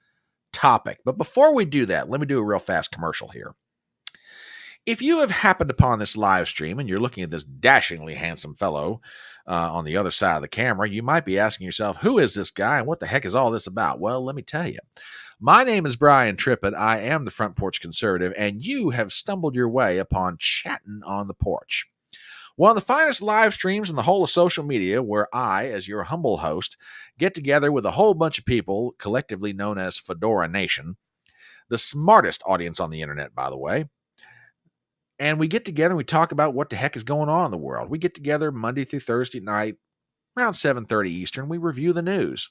topic. But before we do that, let me do a real fast commercial here. If you have happened upon this live stream and you're looking at this dashingly handsome fellow on the other side of the camera, you might be asking yourself, who is this guy and what the heck is all this about? Well, let me tell you. My name is Brian Trippett. I am the Front Porch Conservative, and you have stumbled your way upon Chattin on the Porch. One of the finest live streams in the whole of social media, where I, as your humble host, get together with a whole bunch of people, collectively known as Fedora Nation, the smartest audience on the internet, by the way. And we get together and we talk about what the heck is going on in the world. We get together Monday through Thursday night, around 7:30 Eastern. We review the news,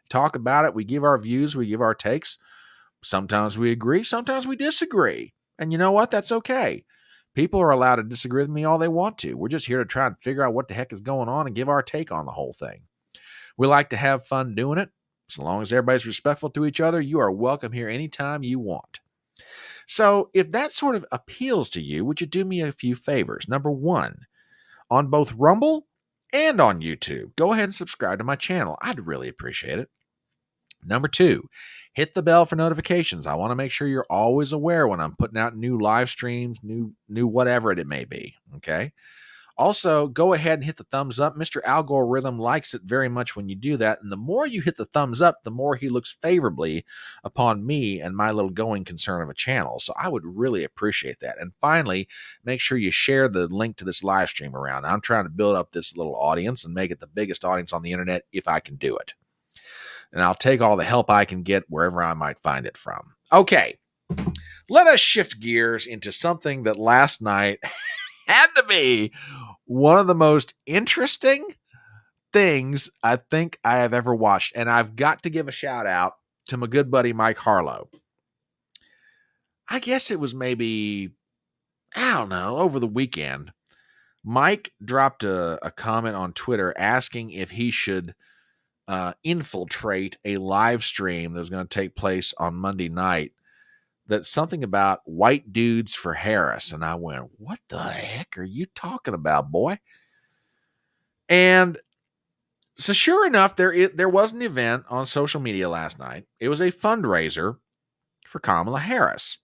talk about it. We give our views. We give our takes. Sometimes we agree. Sometimes we disagree. And you know what? That's okay. People are allowed to disagree with me all they want to. We're just here to try and figure out what the heck is going on and give our take on the whole thing. We like to have fun doing it. So long as everybody's respectful to each other, you are welcome here anytime you want. So if that sort of appeals to you, would you do me a few favors? Number one, on both Rumble and on YouTube, go ahead and subscribe to my channel. I'd really appreciate it. Number two, hit the bell for notifications. I want to make sure you're always aware when I'm putting out new live streams, new whatever it may be, okay? Also, go ahead and hit the thumbs up. Mr. Algorithm likes it very much when you do that, and the more you hit the thumbs up, the more he looks favorably upon me and my little going concern of a channel, so I would really appreciate that. And finally, make sure you share the link to this live stream around. I'm trying to build up this little audience and make it the biggest audience on the internet if I can do it. And I'll take all the help I can get wherever I might find it from. Okay, let us shift gears into something that last night had to be one of the most interesting things I think I have ever watched. And I've got to give a shout out to my good buddy Mike Harlow. I guess it was maybe, I don't know, over the weekend. Mike dropped a comment on Twitter asking if he should infiltrate a live stream that was going to take place on Monday night. That's something about white dudes for Harris. And I went, what the heck are you talking about, boy? And so sure enough, there was an event on social media last night. It was a fundraiser for Kamala Harris.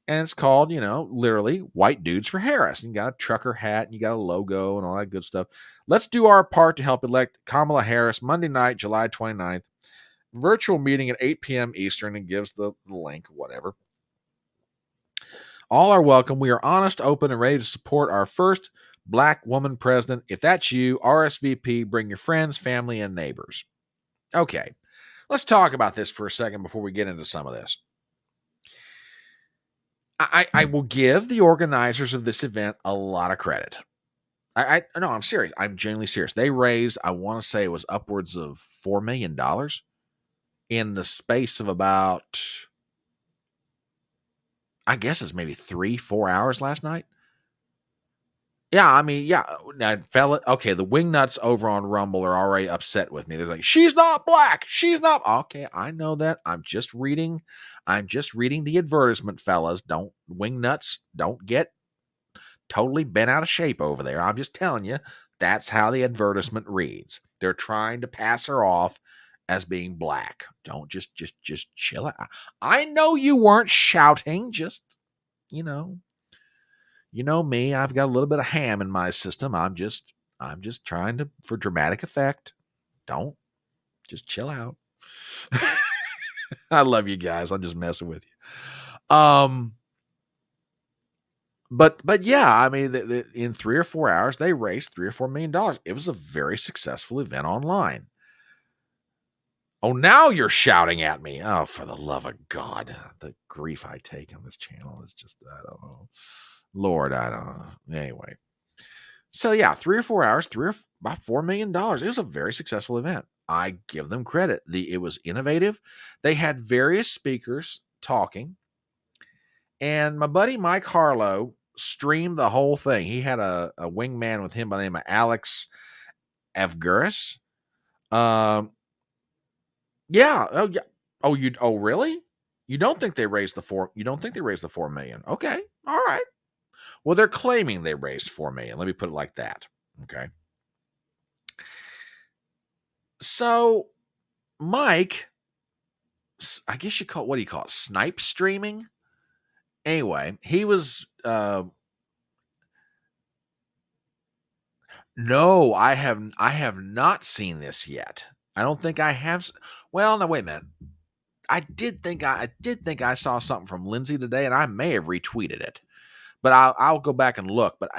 And it's called, literally White Dudes for Harris. And you got a trucker hat and you got a logo and all that good stuff. Let's do our part to help elect Kamala Harris Monday night, July 29th. Virtual meeting at 8 p.m. Eastern, and gives the link, whatever. All are welcome. We are honest, open, and ready to support our first Black woman president. If that's you, RSVP, bring your friends, family, and neighbors. Okay, let's talk about this for a second before we get into some of this. I will give the organizers of this event a lot of credit. No, I'm serious. I'm genuinely serious. They raised, I want to say it was upwards of $4 million in the space of about, I guess it's maybe 3-4 hours last night. Yeah, I mean, yeah. Now, okay, the wingnuts over on Rumble are already upset with me. They're like, she's not black. She's not. Okay, I know that. I'm just reading the advertisement, fellas. Wingnuts don't get totally bent out of shape over there. I'm just telling you, that's how the advertisement reads. They're trying to pass her off as being black. Don't just chill out. I know you weren't shouting, just, you know me, I've got a little bit of ham in my system. I'm just trying to, for dramatic effect. Don't just chill out. I love you guys. I'm just messing with you. But yeah, I mean, in 3 or 4 hours, they raised $3 or $4 million. It was a very successful event online. Oh, now you're shouting at me. Oh, for the love of God. The grief I take on this channel is just, I don't know. Lord, I don't know. Anyway. So yeah, 3 or 4 hours, about $4 million. It was a very successful event. I give them credit. It was innovative. They had various speakers talking. And my buddy Mike Harlow streamed the whole thing. He had a wingman with him by the name of Alex Evguris. Yeah. Oh, yeah. Oh, really? You don't think they raised the $4 million? Okay. All right. Well, they're claiming they raised $4 million. Let me put it like that. Okay. So Mike, I guess you call it, what do you call it? Snipe streaming? Anyway, he was, no, I have not seen this yet. I don't think I have. Well, no, wait a minute. I did think I saw something from Lindsay today, and I may have retweeted it, but I'll go back and look. But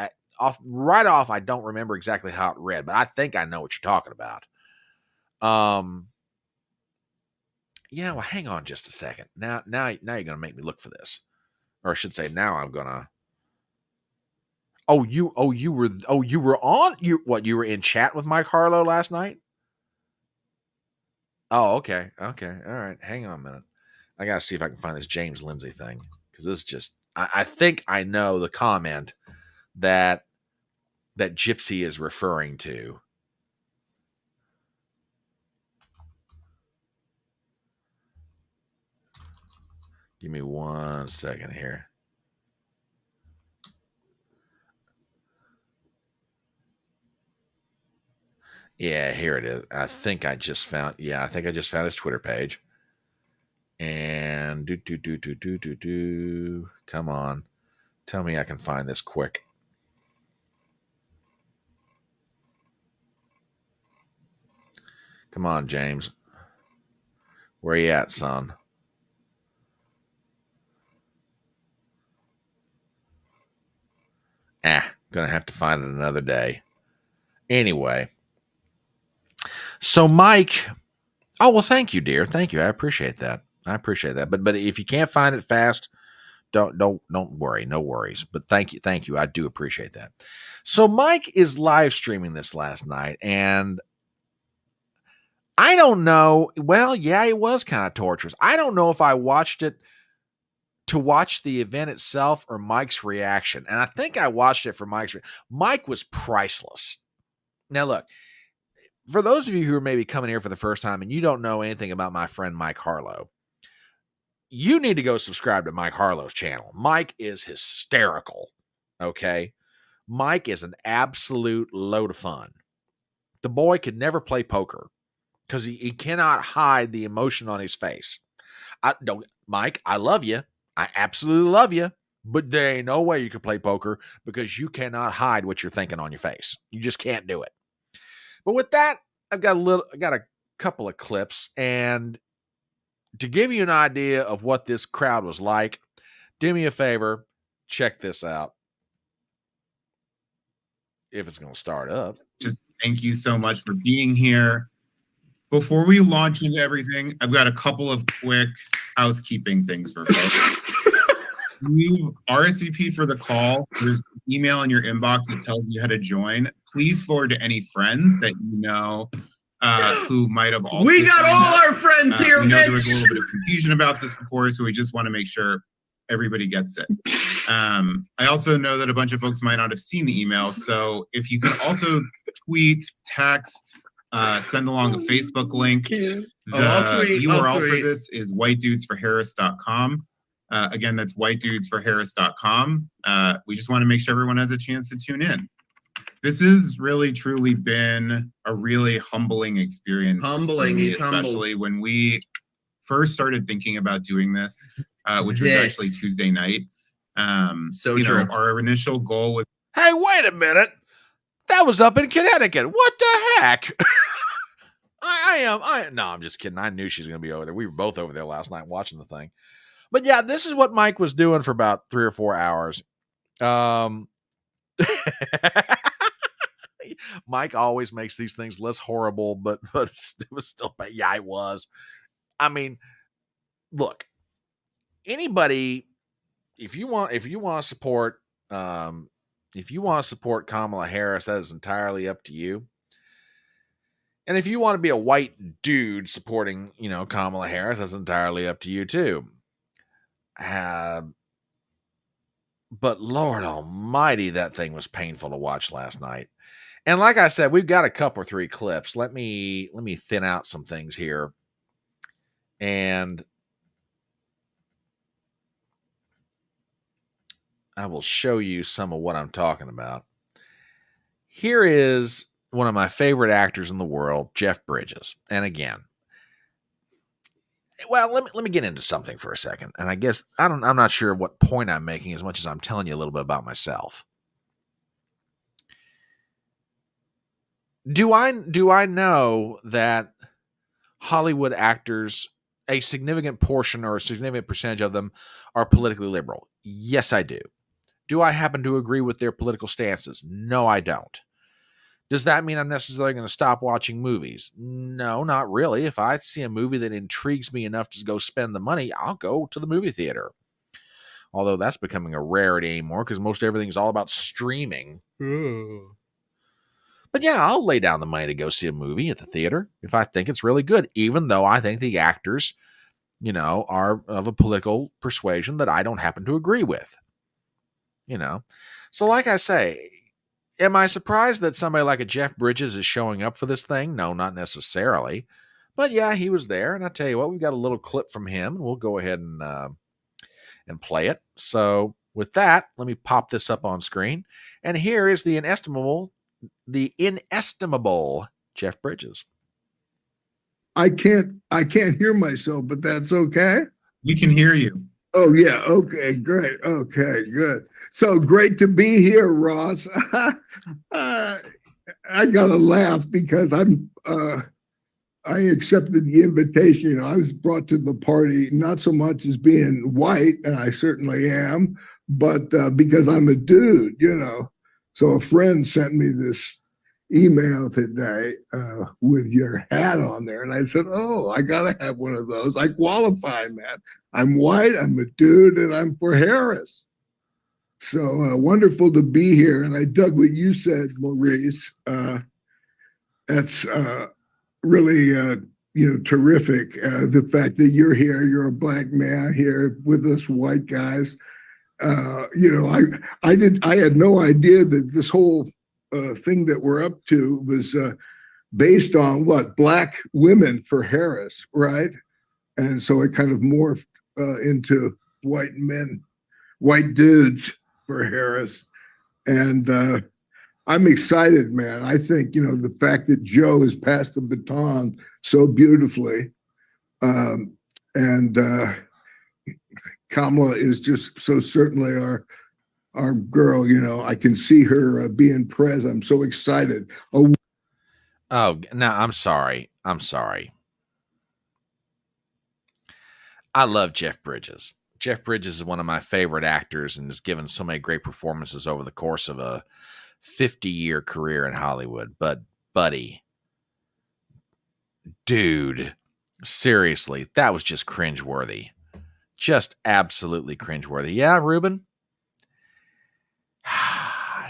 right off, I don't remember exactly how it read, but I think I know what you're talking about. Yeah. Well, hang on just a second. Now you're gonna make me look for this, or I should say, now I'm gonna. You were in chat with Mike Harlow last night? Oh, okay. Okay. All right. Hang on a minute. I got to see if I can find this James Lindsay thing, because this just, I think I know the comment that Gypsy is referring to. Give me 1 second here. Yeah, here it is. I think I just found his Twitter page. And come on. Tell me I can find this quick. Come on, James. Where you at, son? Gonna have to find it another day. Anyway. So Mike, oh, well, thank you, dear. Thank you. I appreciate that. But if you can't find it fast, don't worry. No worries. But thank you. I do appreciate that. So Mike is live streaming this last night, and I don't know. Well, yeah, it was kind of torturous. I don't know if I watched it to watch the event itself or Mike's reaction. And I think I watched it for Mike's reaction. Mike was priceless. Now, look, for those of you who are maybe coming here for the first time and you don't know anything about my friend Mike Harlow, you need to go subscribe to Mike Harlow's channel. Mike is hysterical. Okay. Mike is an absolute load of fun. The boy could never play poker because he cannot hide the emotion on his face. Mike, I love you. I absolutely love you, but there ain't no way you can play poker because you cannot hide what you're thinking on your face. You just can't do it. But with that, I got a couple of clips, and to give you an idea of what this crowd was like, do me a favor, check this out. If it's going to start up. Just thank you so much for being here. Before we launch into everything, I've got a couple of quick housekeeping things for folks. You RSVP'd for the call. There's an email in your inbox that tells you how to join. Please forward to any friends that you know who might have also. We got all our friends here. We know there was a little bit of confusion about this before, so we just want to make sure everybody gets it. I also know that a bunch of folks might not have seen the email, so if you can also tweet, text, send along a Facebook link. The URL for this is whitedudesforharris.com. Again, that's whitedudesforharris.com. We just want to make sure everyone has a chance to tune in. This has really, truly been a really humbling experience. Especially when we first started thinking about doing this, which was actually Tuesday night. Our initial goal was. Hey, wait a minute. That was up in Connecticut. What the heck? No, I'm just kidding. I knew she was going to be over there. We were both over there last night watching the thing. But yeah, this is what Mike was doing for about 3 or 4 hours. Mike always makes these things less horrible, but it was still, yeah, it was. I mean, look, anybody, if you want to support Kamala Harris, that is entirely up to you. And if you want to be a white dude supporting, Kamala Harris, that's entirely up to you too. But Lord Almighty, that thing was painful to watch last night. And like I said, we've got a couple or 3 clips. Let me thin out some things here, and I will show you some of what I'm talking about. Here is one of my favorite actors in the world, Jeff Bridges. And again, well, let me get into something for a second. And I guess I'm not sure what point I'm making as much as I'm telling you a little bit about myself. Do I know that Hollywood actors, a significant portion or a significant percentage of them, are politically liberal? Yes, I do. Do I happen to agree with their political stances? No, I don't. Does that mean I'm necessarily going to stop watching movies? No, not really. If I see a movie that intrigues me enough to go spend the money, I'll go to the movie theater. Although that's becoming a rarity anymore because most everything is all about streaming. But yeah, I'll lay down the money to go see a movie at the theater if I think it's really good, even though I think the actors, are of a political persuasion that I don't happen to agree with. So like I say, am I surprised that somebody like a Jeff Bridges is showing up for this thing? No, not necessarily. But yeah, he was there. And I tell you what, we've got a little clip from him. And we'll go ahead and play it. So with that, let me pop this up on screen. And here is the inestimable Jeff Bridges. I can't hear myself, but that's okay. We can hear you. Oh yeah. Okay, great. Okay, good. So great to be here, Ross. I gotta laugh because I accepted the invitation. I was brought to the party not so much as being white, and I certainly am, but because I'm a dude, So a friend sent me this email today with your hat on there, and I said, "Oh, I gotta have one of those. I qualify, man. I'm white, I'm a dude, and I'm for Harris." So wonderful to be here. And I dug what you said, Maurice. That's really, terrific. The fact that you're here, you're a black man here with us white guys. I had no idea that this whole thing that we're up to was based on Black women for Harris, right? And so it kind of morphed into white dudes for Harris. And I'm excited, man. I think, the fact that Joe has passed the baton so beautifully, and Kamala is just so certainly our girl. I can see her being Prez. I'm so excited. Oh, no, I'm sorry. I love Jeff Bridges. Jeff Bridges is one of my favorite actors and has given so many great performances over the course of a 50-year career in Hollywood. But, buddy, dude, seriously, that was just cringeworthy. Just absolutely cringeworthy. Yeah, Ruben?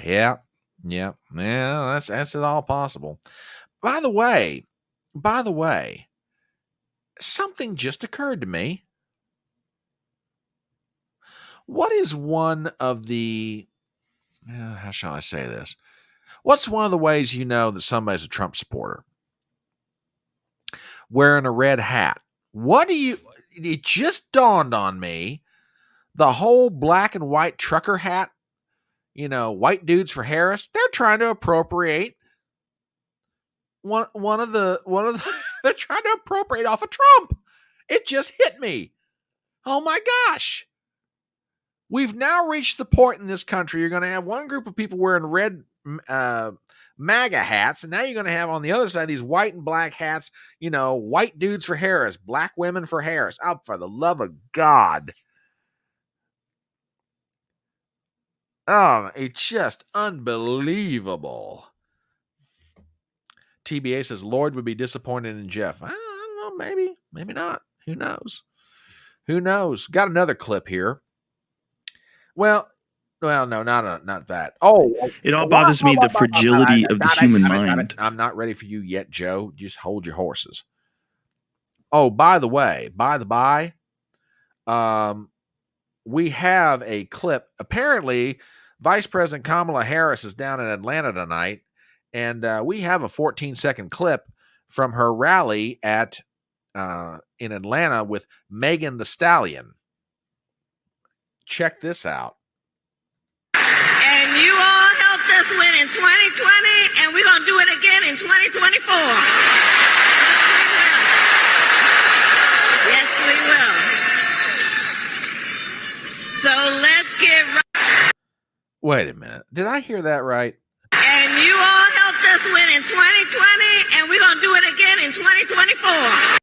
Yeah, that's it all possible. By the way, something just occurred to me. What is one of the, how shall I say this? What's one of the ways you know that somebody's a Trump supporter? Wearing a red hat. It just dawned on me, the whole black and white trucker hat, white dudes for Harris, they're trying to appropriate one of the they're trying to appropriate off of Trump. It just hit me. Oh my gosh. We've now reached the point in this country, you're going to have one group of people wearing red MAGA hats, and now you're going to have on the other side these white and black hats, white dudes for Harris, black women for Harris. Oh, for the love of God. Oh, it's just unbelievable. TBA says Lord would be disappointed in Jeff. I don't know, maybe not. Who knows? Got another clip here. Well, no, not that. Oh, it all bothers me, the fragility of the human mind. I'm not ready for you yet, Joe. Just hold your horses. Oh, by the by, we have a clip. Apparently, Vice President Kamala Harris is down in Atlanta tonight, and we have a 14-second clip from her rally in Atlanta with Megan Thee Stallion. Check this out. And you all helped us win in 2020, and we're going to do it again in 2024. Yes, we will. So let's get right. Wait a minute. Did I hear that right? And you all helped us win in 2020, and we're going to do it again in 2024.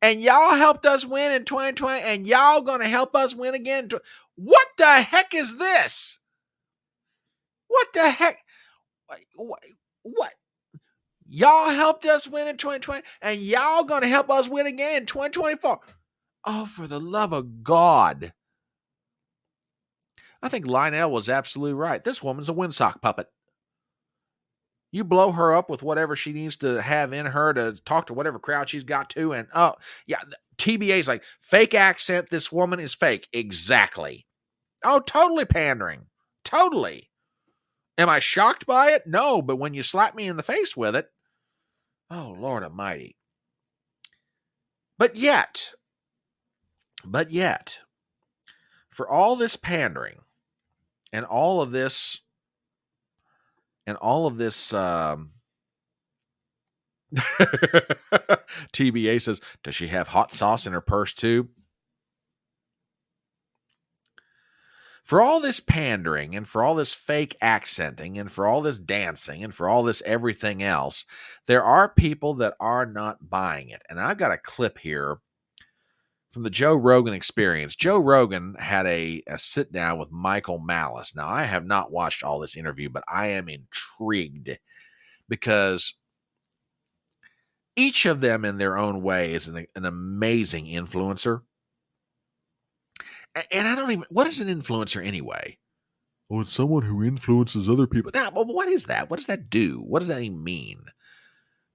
And y'all helped us win in 2020, and y'all going to help us win again. What the heck is this? What the heck? What? Y'all helped us win in 2020, and y'all going to help us win again in 2024. Oh, for the love of God. I think Lionel was absolutely right. This woman's a windsock puppet. You blow her up with whatever she needs to have in her to talk to whatever crowd she's got to. And, oh, yeah, TBA's like, fake accent, this woman is fake. Exactly. Oh, totally pandering. Totally. Am I shocked by it? No, but when you slap me in the face with it, oh, Lord Almighty. But yet, for all this pandering and all of this TBA says, does she have hot sauce in her purse too? For all this pandering and for all this fake accenting and for all this dancing and for all this everything else, there are people that are not buying it. And I've got a clip here from the Joe Rogan Experience. Joe Rogan had a sit down with Michael Malice. Now, I have not watched all this interview, but I am intrigued because each of them in their own way is an amazing influencer. And I don't even, what is an influencer anyway? Well, it's someone who influences other people. Now, but what is that? What does that do? What does that even mean?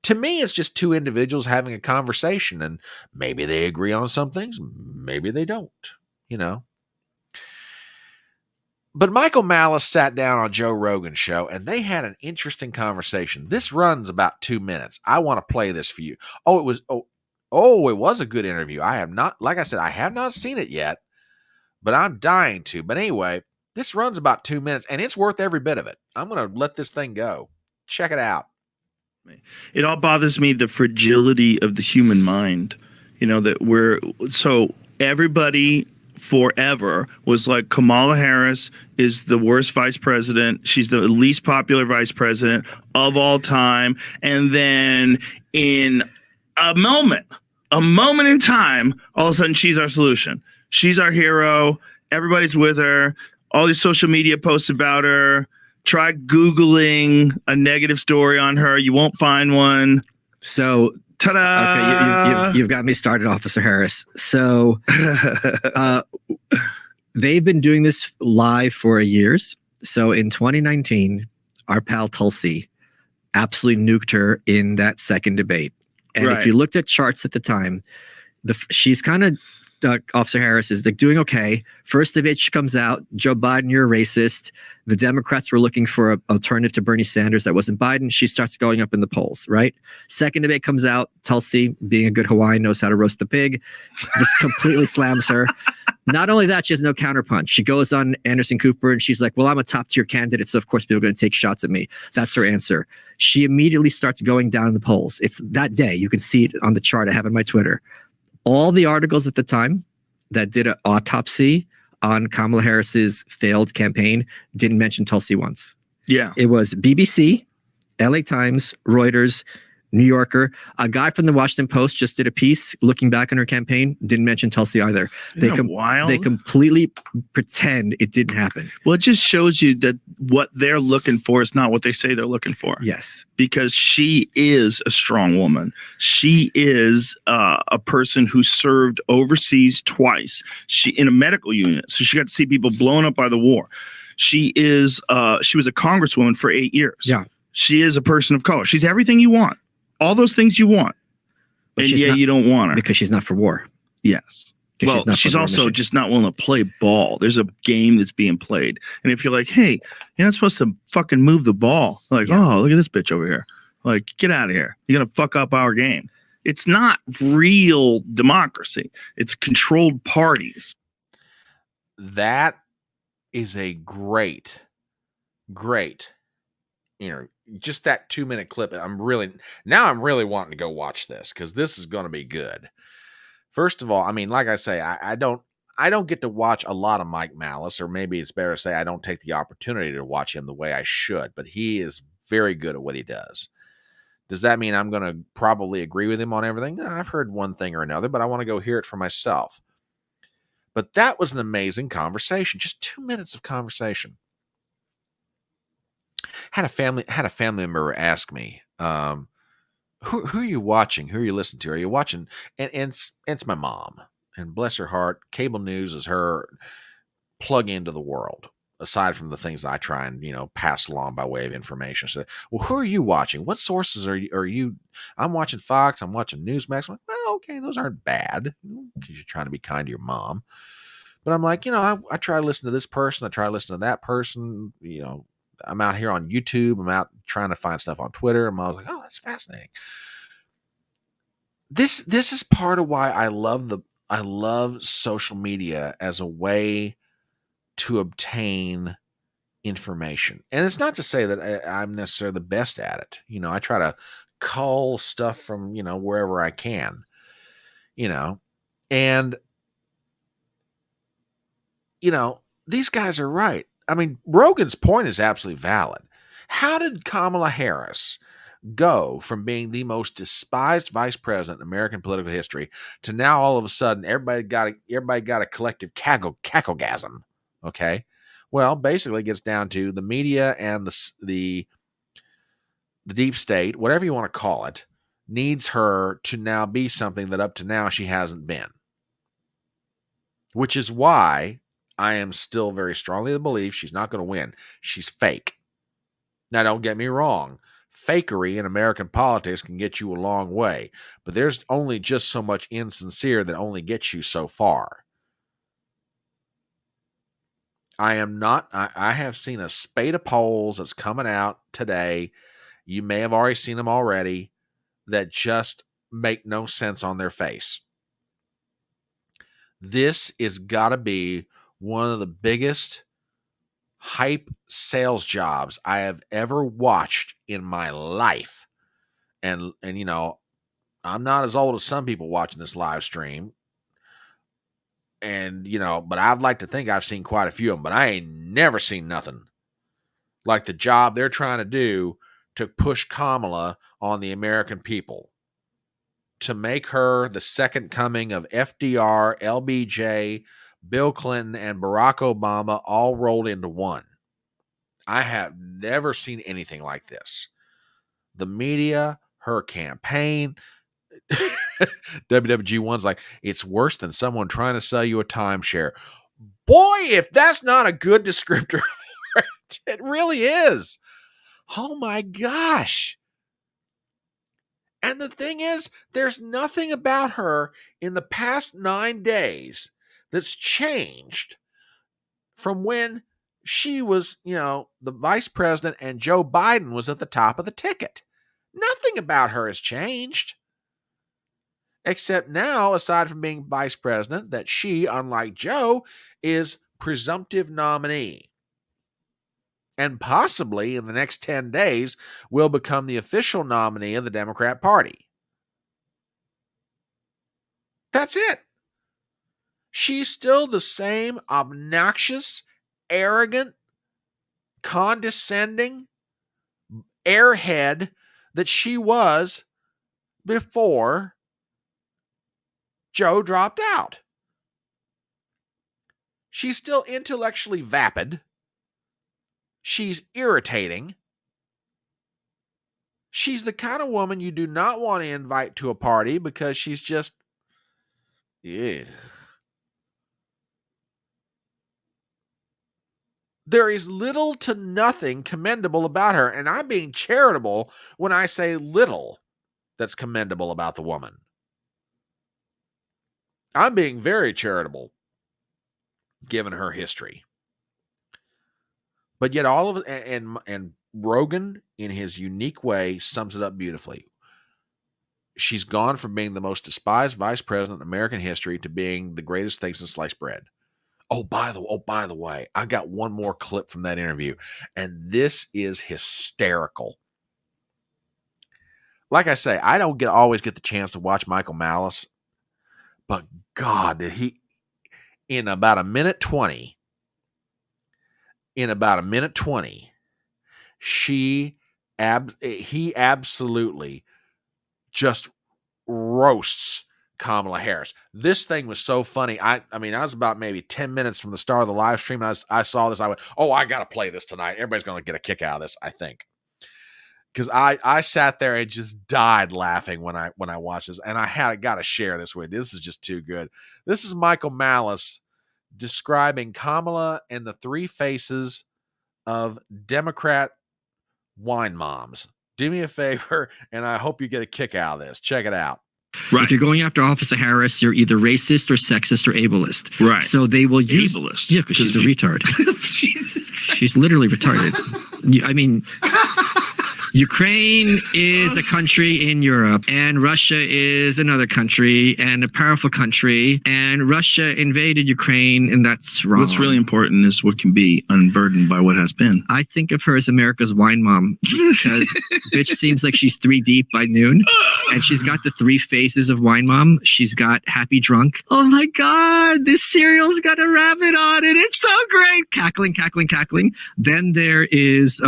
To me, it's just two individuals having a conversation, and maybe they agree on some things, maybe they don't, But Michael Malice sat down on Joe Rogan's show, and they had an interesting conversation. This runs about 2 minutes. I want to play this for you. It was a good interview. I have not seen it yet, but I'm dying to. But anyway, this runs about 2 minutes, and it's worth every bit of it. I'm going to let this thing go. Check it out. It all bothers me, the fragility of the human mind. So everybody forever was like, Kamala Harris is the worst vice president. She's the least popular vice president of all time. And then in a moment in time, all of a sudden she's our solution. She's our hero. Everybody's with her. All these social media posts about her. Try Googling a negative story on her. You won't find one. So, ta-da! Okay, you've got me started, Officer Harris. So, they've been doing this live for years. So, in 2019, our pal Tulsi absolutely nuked her in that second debate. And if you looked at charts at the time, she's kind of Officer Harris is doing okay. First debate, she comes out, Joe Biden, you're a racist. The Democrats were looking for an alternative to Bernie Sanders that wasn't Biden. She starts going up in the polls, right? Second debate comes out, Tulsi, being a good Hawaiian, knows how to roast the pig, just completely slams her. Not only that, she has no counterpunch. She goes on Anderson Cooper and she's like, well, I'm a top tier candidate, so of course people are going to take shots at me. That's her answer. She immediately starts going down in the polls. It's that day. You can see it on the chart I have on my Twitter. All the articles at the time that did an autopsy on Kamala Harris's failed campaign didn't mention Tulsi once. Yeah. It was BBC, LA Times, Reuters, New Yorker. A guy from the Washington Post just did a piece looking back on her campaign. Didn't mention Tulsi either. Wild? They completely pretend it didn't happen. Well, it just shows you that what they're looking for is not what they say they're looking for. Yes. Because she is a strong woman. She is a person who served overseas twice. She in a medical unit, so she got to see people blown up by the war. She was a congresswoman for 8 years. Yeah. She is a person of color. She's everything you want. All those things you want. But and yeah, you don't want her. Because she's not for war. Yes. Well, she's also just not willing to play ball. There's a game that's being played. And if you're like, hey, you're not supposed to fucking move the ball. Like, oh, look at this bitch over here. Like, get out of here. You're going to fuck up our game. It's not real democracy. It's controlled parties. That is a great, just that 2-minute clip. I'm really wanting to go watch this because this is going to be good. First of all, I mean, like I say, I don't get to watch a lot of Mike Malice, or maybe it's better to say I don't take the opportunity to watch him the way I should, but he is very good at what he does. Does that mean I'm going to probably agree with him on everything? No, I've heard one thing or another, but I want to go hear it for myself. But that was an amazing conversation. Just 2 minutes of conversation. Had a family member ask me, who are you watching? Who are you listening to? Are you watching? And it's my mom. And bless her heart, cable news is her plug into the world, aside from the things that I try and, pass along by way of information. So, well, who are you watching? What sources are you? I'm watching Fox. I'm watching Newsmax. I'm like, well, okay, those aren't bad because you're trying to be kind to your mom. But I'm like, I try to listen to this person. I try to listen to that person. I'm out here on YouTube. I'm out trying to find stuff on Twitter. And I was like, oh, that's fascinating. This is part of why I love social media as a way to obtain information. And it's not to say that I'm necessarily the best at it. I try to cull stuff from, wherever I can, and, these guys are right. I mean, Rogan's point is absolutely valid. How did Kamala Harris go from being the most despised vice president in American political history to now all of a sudden everybody got a collective cacklegasm? Okay, well, basically it gets down to the media and the deep state, whatever you want to call it, needs her to now be something that up to now she hasn't been. Which is why I am still very strongly of the belief she's not going to win. She's fake. Now, don't get me wrong. Fakery in American politics can get you a long way, but there's only just so much insincere that only gets you so far. I have seen a spate of polls that's coming out today. You may have already seen them already that just make no sense on their face. This is got to be one of the biggest hype sales jobs I have ever watched in my life. And I'm not as old as some people watching this live stream. And, but I'd like to think I've seen quite a few of them, but I ain't never seen nothing like the job they're trying to do to push Kamala on the American people, to make her the second coming of FDR, LBJ, Bill Clinton, and Barack Obama all rolled into one. I have never seen anything like this. The media, her campaign, WWG1's like, it's worse than someone trying to sell you a timeshare. Boy, if that's not a good descriptor, it really is. Oh my gosh. And the thing is, there's nothing about her in the past 9 days that's changed from when she was, the vice president and Joe Biden was at the top of the ticket. Nothing about her has changed. Except now, aside from being vice president, that she, unlike Joe, is presumptive nominee. And possibly in the next 10 days will become the official nominee of the Democrat Party. That's it. She's still the same obnoxious, arrogant, condescending, airhead that she was before Joe dropped out. She's still intellectually vapid. She's irritating. She's the kind of woman you do not want to invite to a party because she's just, ugh. There is little to nothing commendable about her, and I'm being charitable when I say little that's commendable about the woman. I'm being very charitable given her history. But yet all of it, and Rogan, in his unique way, sums it up beautifully. She's gone from being the most despised vice president in American history to being the greatest thing since sliced bread. Oh, by the way, I got one more clip from that interview, and this is hysterical. Like I say, I don't always get the chance to watch Michael Malice, but God, did he, in about a minute 20, he absolutely just roasts Kamala Harris. This thing was so funny. I mean, I was about maybe 10 minutes from the start of the live stream. And I saw this. I went, oh, I got to play this tonight. Everybody's going to get a kick out of this, I think. Because I sat there and just died laughing when I watched this. And I got to share this with you. This is just too good. This is Michael Malice describing Kamala and the three faces of Democrat wine moms. Do me a favor, and I hope you get a kick out of this. Check it out. Right. If you're going after Officer Harris, you're either racist or sexist or ableist. Right. So they will use ableist. Yeah, because she's a retard. She's literally retarded. I mean, Ukraine is a country in Europe, and Russia is another country and a powerful country, and Russia invaded Ukraine, and that's wrong. What's really important is what can be unburdened by what has been. I think of her as America's wine mom because bitch seems like she's 3 deep by noon, and she's got the 3 faces of wine mom. She's got happy drunk. Oh my God, this cereal's got a rabbit on it. It's so great. Cackling, cackling, cackling. Then there is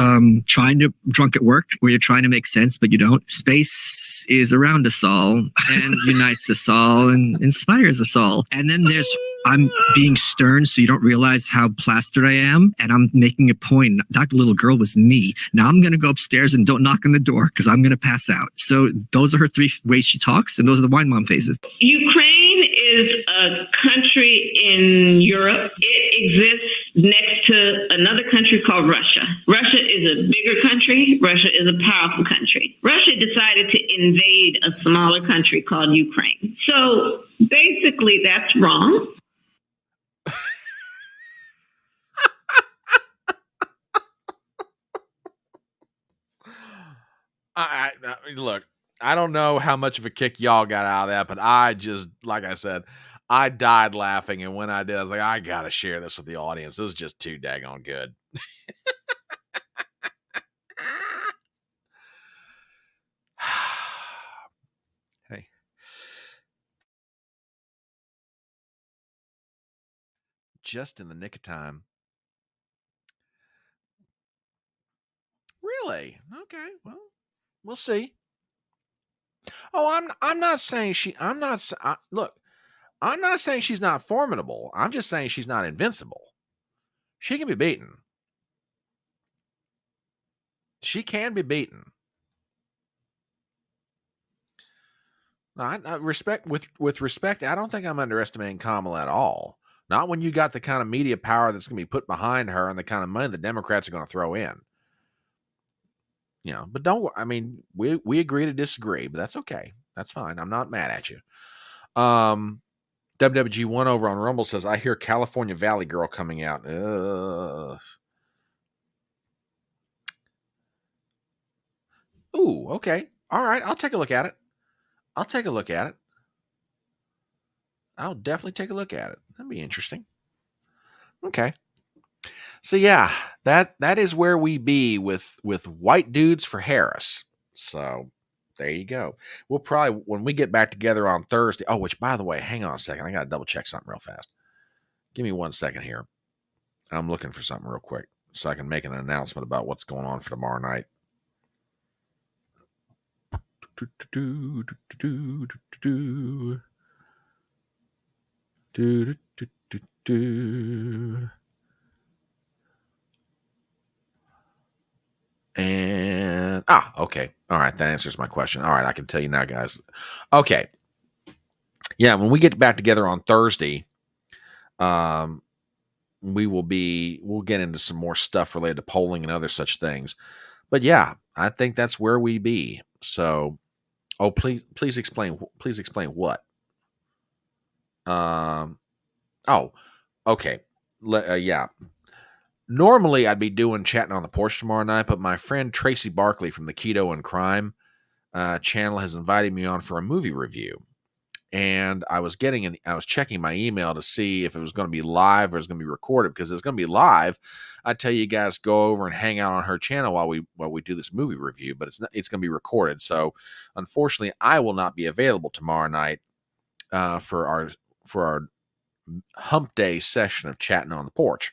trying to drunk at work, where you're trying to make sense, but you don't. Space is around us all and unites us all and inspires us all. And then there's I'm being stern so you don't realize how plastered I am, and I'm making a point. Dr. Little Girl was me. Now I'm going to go upstairs and don't knock on the door because I'm going to pass out. So those are her 3 ways she talks, and those are the wine mom faces. Ukraine is a country in Europe. It exists next to another country called Russia. Russia is a bigger country. Russia is a powerful country. Russia decided to invade a smaller country called Ukraine. So basically that's wrong. Look, I don't know how much of a kick y'all got out of that, but I just, like I said, I died laughing, and when I did, I was like, I gotta share this with the audience. This is just too daggone good. Hey. Just in the nick of time. Really? Okay, well, we'll see. Oh, I'm not saying look, I'm not saying she's not formidable. I'm just saying she's not invincible. She can be beaten. She can be beaten. I respect with respect, I don't think I'm underestimating Kamala at all. Not when you got the kind of media power that's going to be put behind her and the kind of money the Democrats are going to throw in. You know, but we agree to disagree, but that's okay. That's fine. I'm not mad at you. WWG1 over on Rumble says, I hear California Valley Girl coming out. Ugh. Ooh, okay. All right. I'll take a look at it. I'll definitely take a look at it. That'd be interesting. Okay. So yeah, that is where we be with white dudes for Harris. So there you go. We'll probably, when we get back together on Thursday. Oh, which, by the way, hang on a second. I got to double check something real fast. Give me 1 second here. I'm looking for something real quick so I can make an announcement about what's going on for tomorrow night. And okay. All right, that answers my question. All right, I can tell you now, guys. Okay. Yeah, when we get back together on Thursday, we'll get into some more stuff related to polling and other such things. But yeah, I think that's where we be. So, please explain what. Okay. Yeah. Normally, I'd be doing Chatting on the Porch tomorrow night, but my friend Tracy Barkley from the Keto and Crime channel has invited me on for a movie review. And I was checking my email to see if it was going to be live or it was going to be recorded. Because it's going to be live, I tell you guys go over and hang out on her channel while we do this movie review. But it's going to be recorded. So unfortunately, I will not be available tomorrow night for our hump day session of Chatting on the Porch.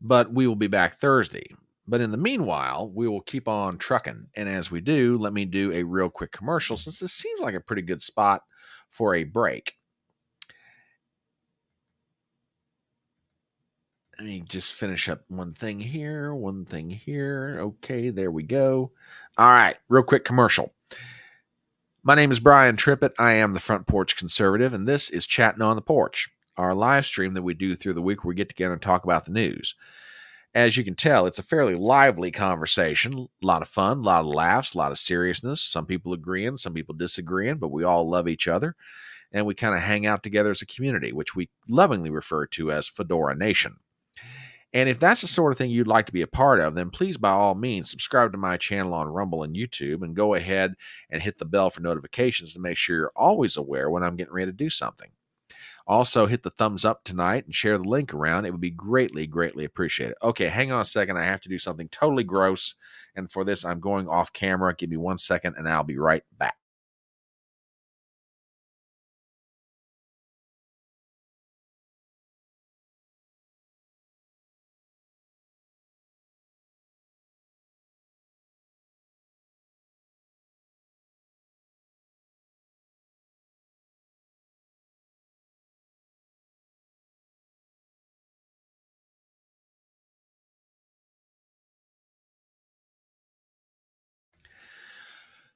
But we will be back Thursday. But in the meanwhile, we will keep on trucking. And as we do, let me do a real quick commercial, since this seems like a pretty good spot for a break. Let me just finish up one thing here. Okay, there we go. All right, real quick commercial. My name is Brian Trippett. I am the Front Porch Conservative, and this is Chatting on the Porch, our live stream that we do through the week where we get together and talk about the news. As you can tell, it's a fairly lively conversation, a lot of fun, a lot of laughs, a lot of seriousness, some people agreeing, some people disagreeing, but we all love each other, and we kind of hang out together as a community, which we lovingly refer to as Fedora Nation. And if that's the sort of thing you'd like to be a part of, then please, by all means, subscribe to my channel on Rumble and YouTube, and go ahead and hit the bell for notifications to make sure you're always aware when I'm getting ready to do something. Also, hit the thumbs up tonight and share the link around. It would be greatly, greatly appreciated. Okay, hang on a second. I have to do something totally gross. And for this, I'm going off camera. Give me 1 second, and I'll be right back.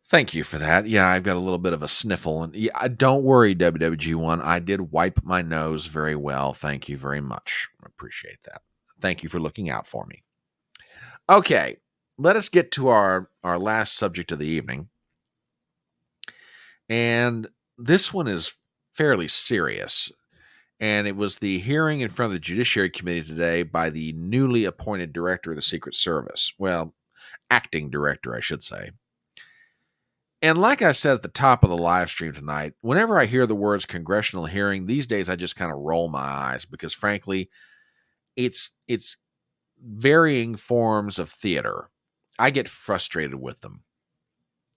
Thank you for that. Yeah, I've got a little bit of a sniffle. And yeah, don't worry, WWG1. I did wipe my nose very well. Thank you very much. I appreciate that. Thank you for looking out for me. Okay, let us get to our last subject of the evening. And this one is fairly serious. And it was the hearing in front of the Judiciary Committee today by the newly appointed director of the Secret Service. Well, acting director, I should say. And like I said at the top of the live stream tonight, whenever I hear the words congressional hearing, these days I just kind of roll my eyes because, frankly, it's varying forms of theater. I get frustrated with them.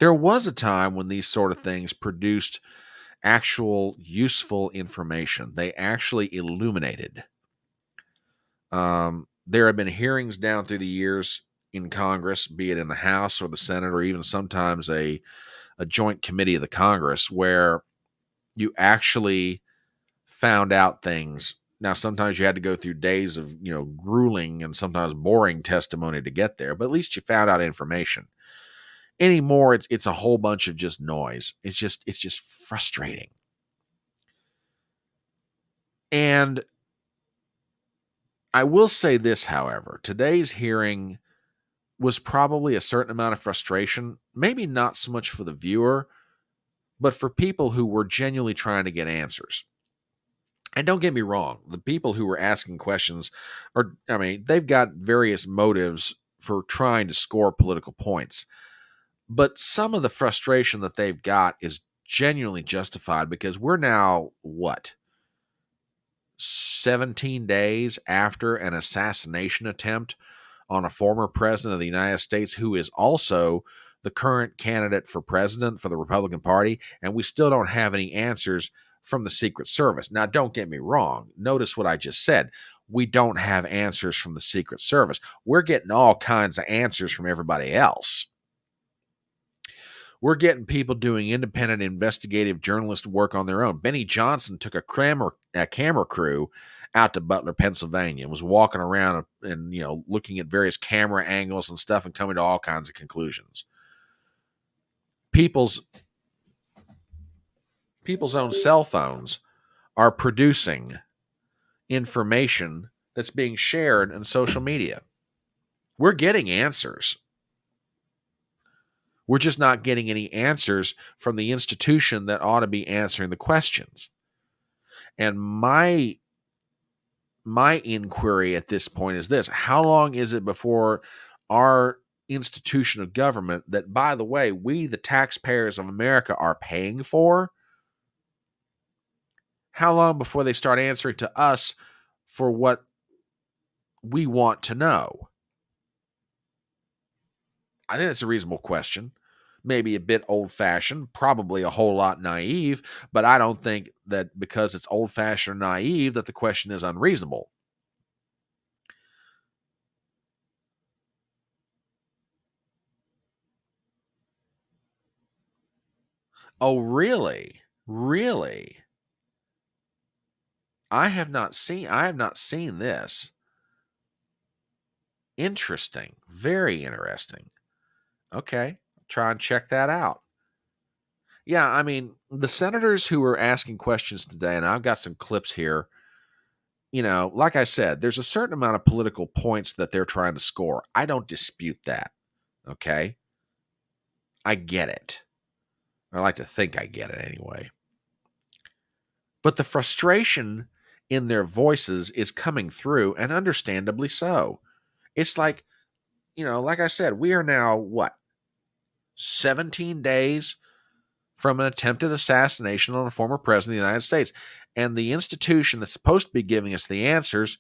There was a time when these sort of things produced actual useful information. They actually illuminated. There have been hearings down through the years in Congress, be it in the House or the Senate, or even sometimes a joint committee of the Congress, where you actually found out things. Now, sometimes you had to go through days of, grueling and sometimes boring testimony to get there, but at least you found out information. Anymore, it's a whole bunch of just noise. It's just frustrating. And I will say this, however, today's hearing was probably a certain amount of frustration, maybe not so much for the viewer, but for people who were genuinely trying to get answers. And don't get me wrong, the people who were asking questions they've got various motives for trying to score political points. But some of the frustration that they've got is genuinely justified because we're now, 17 days after an assassination attempt on a former president of the United States who is also the current candidate for president for the Republican Party, and we still don't have any answers from the Secret Service. Now, don't get me wrong. Notice what I just said. We don't have answers from the Secret Service. We're getting all kinds of answers from everybody else. We're getting people doing independent investigative journalist work on their own. Benny Johnson took a camera crew out to Butler, Pennsylvania, and was walking around and looking at various camera angles and stuff and coming to all kinds of conclusions. People's own cell phones are producing information that's being shared in social media. We're getting answers. We're just not getting any answers from the institution that ought to be answering the questions. And my inquiry at this point is this: how long is it before our institution of government, that, by the way, we, the taxpayers of America, are paying for, how long before they start answering to us for what we want to know? I think that's a reasonable question. Maybe a bit old-fashioned, probably a whole lot naive, but I don't think that because it's old-fashioned or naive that the question is unreasonable. Oh, really? Really? I have not seen this. Interesting. Very interesting. Okay. Try and check that out. Yeah, I mean, the senators who were asking questions today, and I've got some clips here, like I said, there's a certain amount of political points that they're trying to score. I don't dispute that. Okay? I get it. I like to think I get it anyway. But the frustration in their voices is coming through, and understandably so. It's like, like I said, we are now, 17 days from an attempted assassination on a former president of the United States. And the institution that's supposed to be giving us the answers,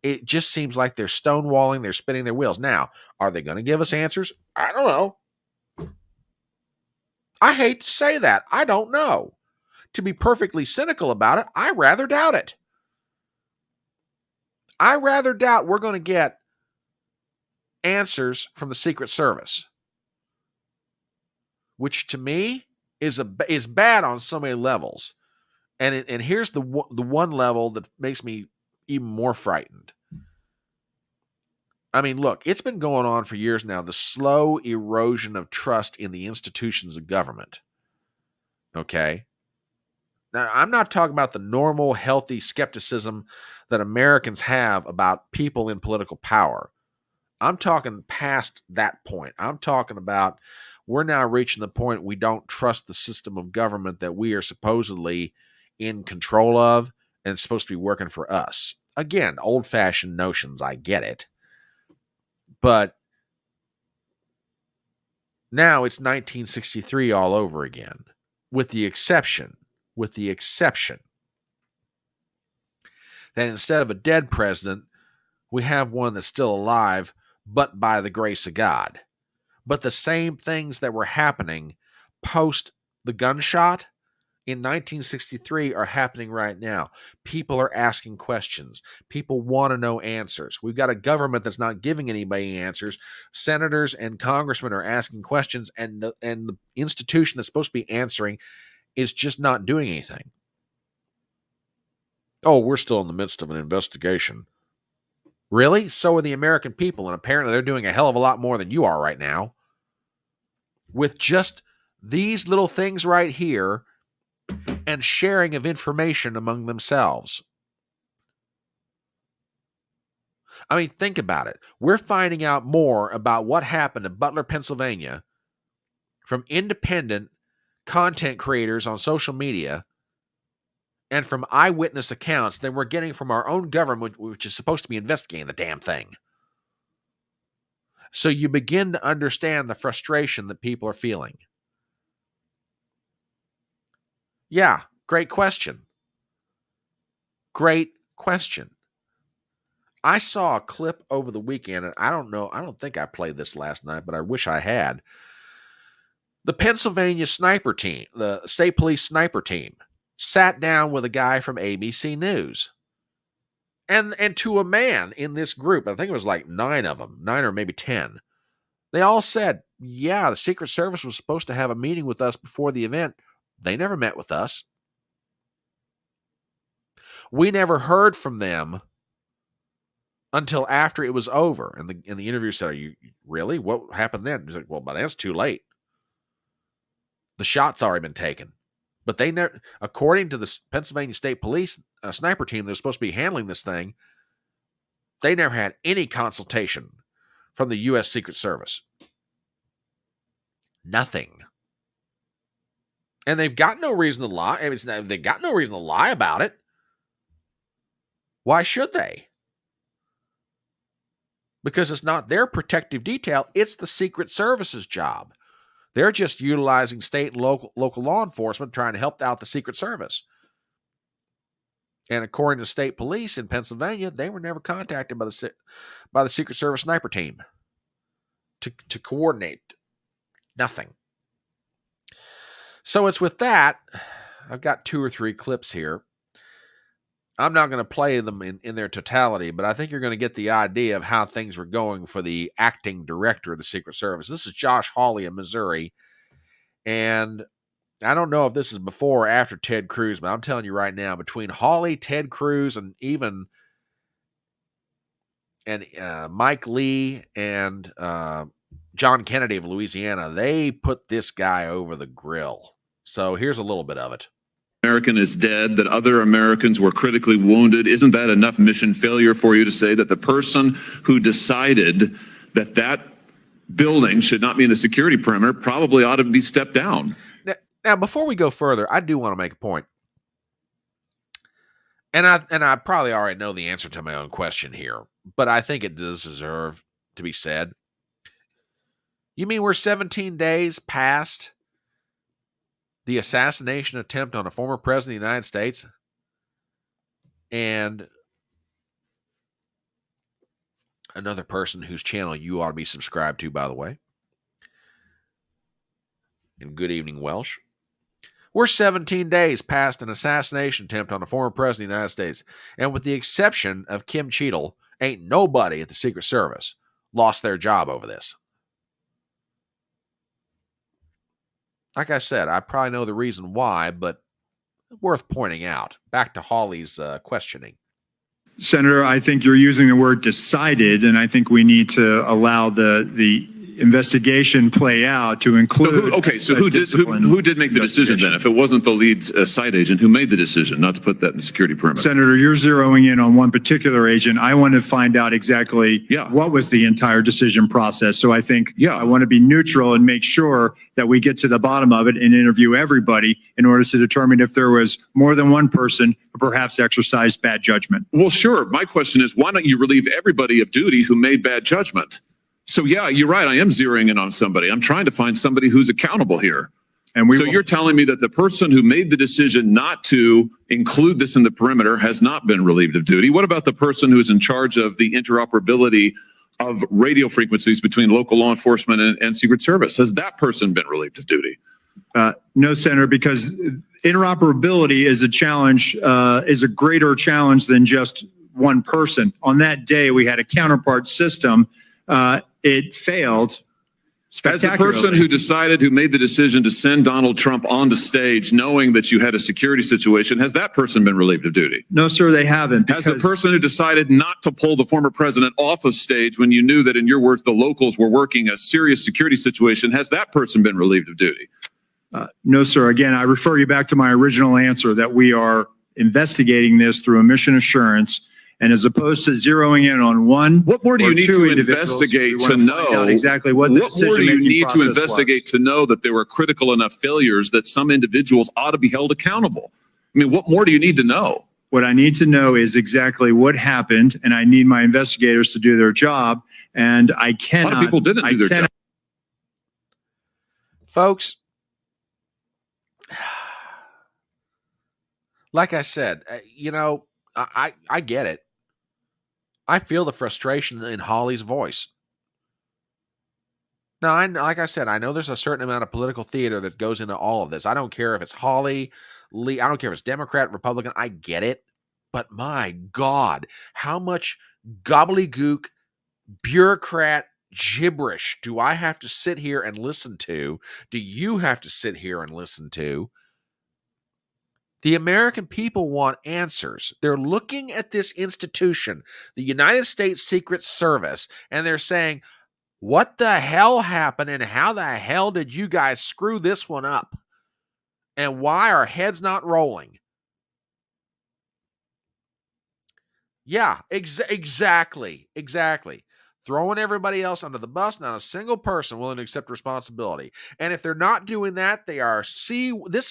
it just seems like they're stonewalling, they're spinning their wheels. Now, are they going to give us answers? I don't know. I hate to say that. I don't know. To be perfectly cynical about it, I rather doubt it. I rather doubt we're going to get answers from the Secret Service, which to me is bad on so many levels. And here's the one level that makes me even more frightened. I mean, look, it's been going on for years now, the slow erosion of trust in the institutions of government. Okay? Now, I'm not talking about the normal, healthy skepticism that Americans have about people in political power. I'm talking past that point. I'm talking about we're now reaching the point we don't trust the system of government that we are supposedly in control of and it's supposed to be working for us. Again, old-fashioned notions, I get it. But now it's 1963 all over again, with the exception that instead of a dead president, we have one that's still alive, but by the grace of God. But the same things that were happening post the gunshot in 1963 are happening right now. People are asking questions. People want to know answers. We've got a government that's not giving anybody answers. Senators and congressmen are asking questions, and the institution that's supposed to be answering is just not doing anything. Oh, we're still in the midst of an investigation. Really? So are the American people, and apparently they're doing a hell of a lot more than you are right now. With just these little things right here and sharing of information among themselves. I mean, think about it. We're finding out more about what happened in Butler, Pennsylvania from independent content creators on social media and from eyewitness accounts than we're getting from our own government, which is supposed to be investigating the damn thing. So you begin to understand the frustration that people are feeling. Yeah, great question. Great question. I saw a clip over the weekend, and I don't think I played this last night, but I wish I had. The Pennsylvania sniper team, the state police sniper team, sat down with a guy from ABC News. And to a man in this group, I think it was like 9 of them, 9 or maybe 10, they all said, yeah, the Secret Service was supposed to have a meeting with us before the event. They never met with us. We never heard from them until after it was over. And the interviewer said, "Are you really? What happened then?" He's like, "Well, by then it's too late. The shot's already been taken." But they never, according to the Pennsylvania State Police sniper team that was supposed to be handling this thing, they never had any consultation from the U.S. Secret Service. Nothing. And they've got no reason to lie. I mean, they've got no reason to lie about it. Why should they? Because it's not their protective detail. It's the Secret Service's job. They're just utilizing state and local law enforcement trying to help out the Secret Service. And according to state police in Pennsylvania, they were never contacted by the Secret Service sniper team to coordinate. Nothing. So it's with that. I've got 2 or 3 clips here. I'm not going to play them in their totality, but I think you're going to get the idea of how things were going for the acting director of the Secret Service. This is Josh Hawley of Missouri. And I don't know if this is before or after Ted Cruz, but I'm telling you right now, between Hawley, Ted Cruz, and even Mike Lee and John Kennedy of Louisiana, they put this guy over the grill. So here's a little bit of it. American is dead, that other Americans were critically wounded. Isn't that enough mission failure for you to say that the person who decided that building should not be in the security perimeter probably ought to be stepped down? Now, before we go further, I do want to make a point. And I probably already know the answer to my own question here, but I think it does deserve to be said. You mean we're 17 days past the assassination attempt on a former president of the United States? And another person whose channel you ought to be subscribed to, by the way. And good evening, Welsh. We're 17 days past an assassination attempt on a former president of the United States. And with the exception of Kim Cheadle, ain't nobody at the Secret Service lost their job over this. Like I said, I probably know the reason why, but worth pointing out. Back to Hawley's questioning. Senator, I think you're using the word decided, and I think we need to allow the investigation play out to include. So who did make the decision then? If it wasn't the lead site agent, who made the decision not to put that in the security perimeter? Senator, you're zeroing in on one particular agent. I want to find out exactly what was the entire decision process. So I think I want to be neutral and make sure that we get to the bottom of it and interview everybody in order to determine if there was more than one person who perhaps exercised bad judgment. Well, sure. My question is, why don't you relieve everybody of duty who made bad judgment? So yeah, you're right. I am zeroing in on somebody. I'm trying to find somebody who's accountable here. And you're telling me that the person who made the decision not to include this in the perimeter has not been relieved of duty. What about the person who's in charge of the interoperability of radio frequencies between local law enforcement and Secret Service? Has that person been relieved of duty? No, Senator, because interoperability is a challenge, is a greater challenge than just one person. On that day, we had a counterpart system. It failed. As the person who made the decision to send Donald Trump onto stage knowing that you had a security situation, has that person been relieved of duty? No, sir, they haven't. Has the person who decided not to pull the former president off of stage when you knew that, in your words, the locals were working a serious security situation, has that person been relieved of duty? No, sir. Again, I refer you back to my original answer that we are investigating this through a mission assurance. And as opposed to zeroing in on one, what more do you need to investigate to know exactly what the decision more do you need to process investigate to know that there were critical enough failures that some individuals ought to be held accountable? I mean, what more do you need to know? What I need to know is exactly what happened, and I need my investigators to do their job. And I cannot. A lot of people didn't do their job. Folks, like I said, I get it. I feel the frustration in Hawley's voice. Now, like I said, I know there's a certain amount of political theater that goes into all of this. I don't care if it's Hawley, Lee, I don't care if it's Democrat, Republican, I get it. But my God, how much gobbledygook, bureaucrat gibberish do I have to sit here and listen to? Do you have to sit here and listen to? The American people want answers. They're looking at this institution, the United States Secret Service, and they're saying, what the hell happened and how the hell did you guys screw this one up? And why are heads not rolling? Yeah, exactly. Throwing everybody else under the bus, not a single person willing to accept responsibility. And if they're not doing that, this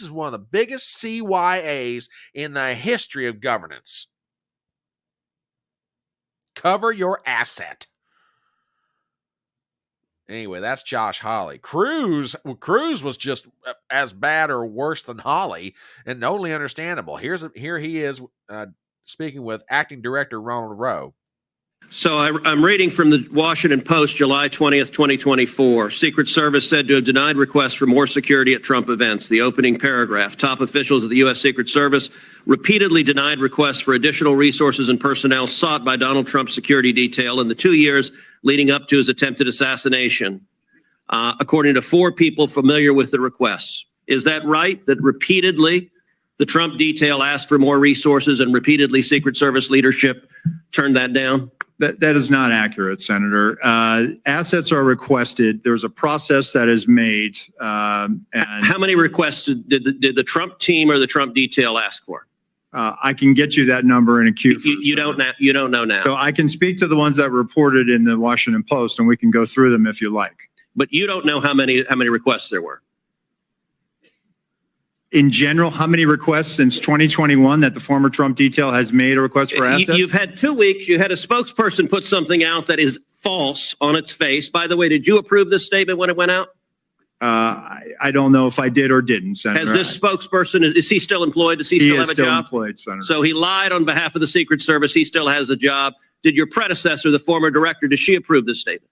is one of the biggest CYAs in the history of governance. Cover your asset. Anyway, that's Josh Hawley. Cruz was just as bad or worse than Hawley, and totally understandable. Here he is speaking with acting director Ronald Rowe. So I'm reading from the Washington Post, July 20th, 2024. Secret Service said to have denied requests for more security at Trump events. The opening paragraph, top officials of the U.S. Secret Service repeatedly denied requests for additional resources and personnel sought by Donald Trump's security detail in the 2 years leading up to his attempted assassination, according to 4 people familiar with the requests. Is that right, that repeatedly the Trump detail asked for more resources and repeatedly Secret Service leadership turned that down? That is not accurate, Senator. Assets are requested. There's a process that is made. And how many requests did the Trump team or the Trump detail ask for? I can get you that number in a queue. You don't know now. So I can speak to the ones that were reported in the Washington Post, and we can go through them if you like. But you don't know how many requests there were. In general, how many requests since 2021 that the former Trump detail has made a request for assets? You've had 2 weeks. You had a spokesperson put something out that is false on its face. By the way, did you approve this statement when it went out? I don't know if I did or didn't, Senator. Has this spokesperson, is he still employed? Does he still have a job? He is still employed, Senator. So he lied on behalf of the Secret Service. He still has a job. Did your predecessor, the former director, does she approve this statement?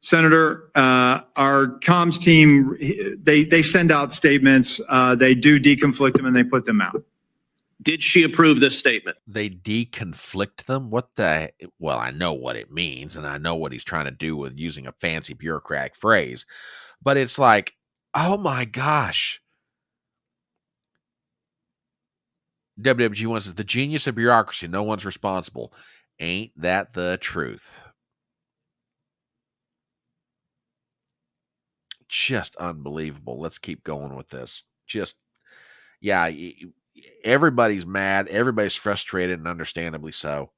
Senator, our comms team, they send out statements. They do deconflict them and they put them out. Did she approve this statement? They deconflict them? Well, I know what it means, and I know what he's trying to do with using a fancy bureaucratic phrase. But it's like, oh my gosh. WWG wants the genius of bureaucracy. No one's responsible. Ain't that the truth? Just unbelievable. Let's keep going with this. Everybody's mad. Everybody's frustrated, and understandably so.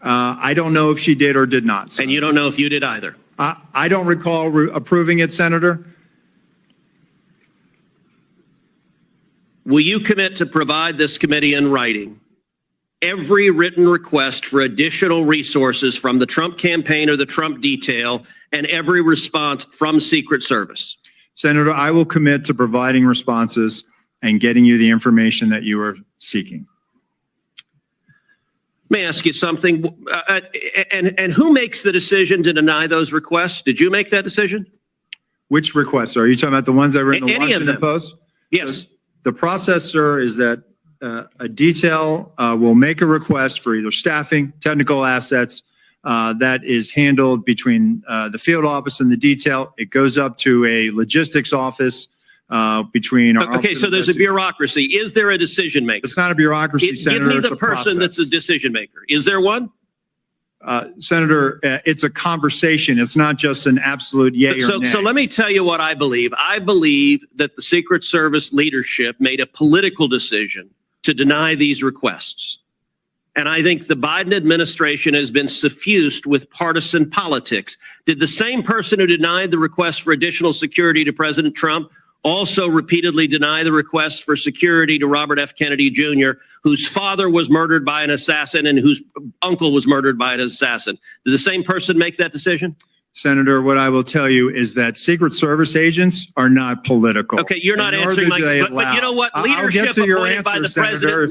I don't know if she did or did not. Senator. And you don't know if you did either. I don't recall approving it, Senator. Will you commit to provide this committee in writing every written request for additional resources from the Trump campaign or the Trump detail and every response from Secret Service? Senator, I will commit to providing responses and getting you the information that you are seeking. Let me ask you something. And who makes the decision to deny those requests? Did you make that decision? Which requests? Are you talking about the ones that were in the Washington Post? Yes. The process, sir, is that a detail will make a request for either staffing, technical assets, that is handled between the field office and the detail. It goes up to a logistics office between our okay, so there's a bureaucracy. Is there a decision maker? It's not a bureaucracy, Senator. Give me the person that's a decision maker. Is there one? Senator, it's a conversation. It's not just an absolute yay or nay. So let me tell you what I believe. I believe that the Secret Service leadership made a political decision to deny these requests. And I think the Biden administration has been suffused with partisan politics. Did the same person who denied the request for additional security to President Trump also repeatedly deny the request for security to Robert F. Kennedy Jr., whose father was murdered by an assassin and whose uncle was murdered by an assassin? Did the same person make that decision? Senator, what I will tell you is that Secret Service agents are not political. Okay, you're not answering my question. But you know what? Leadership appointed by the president,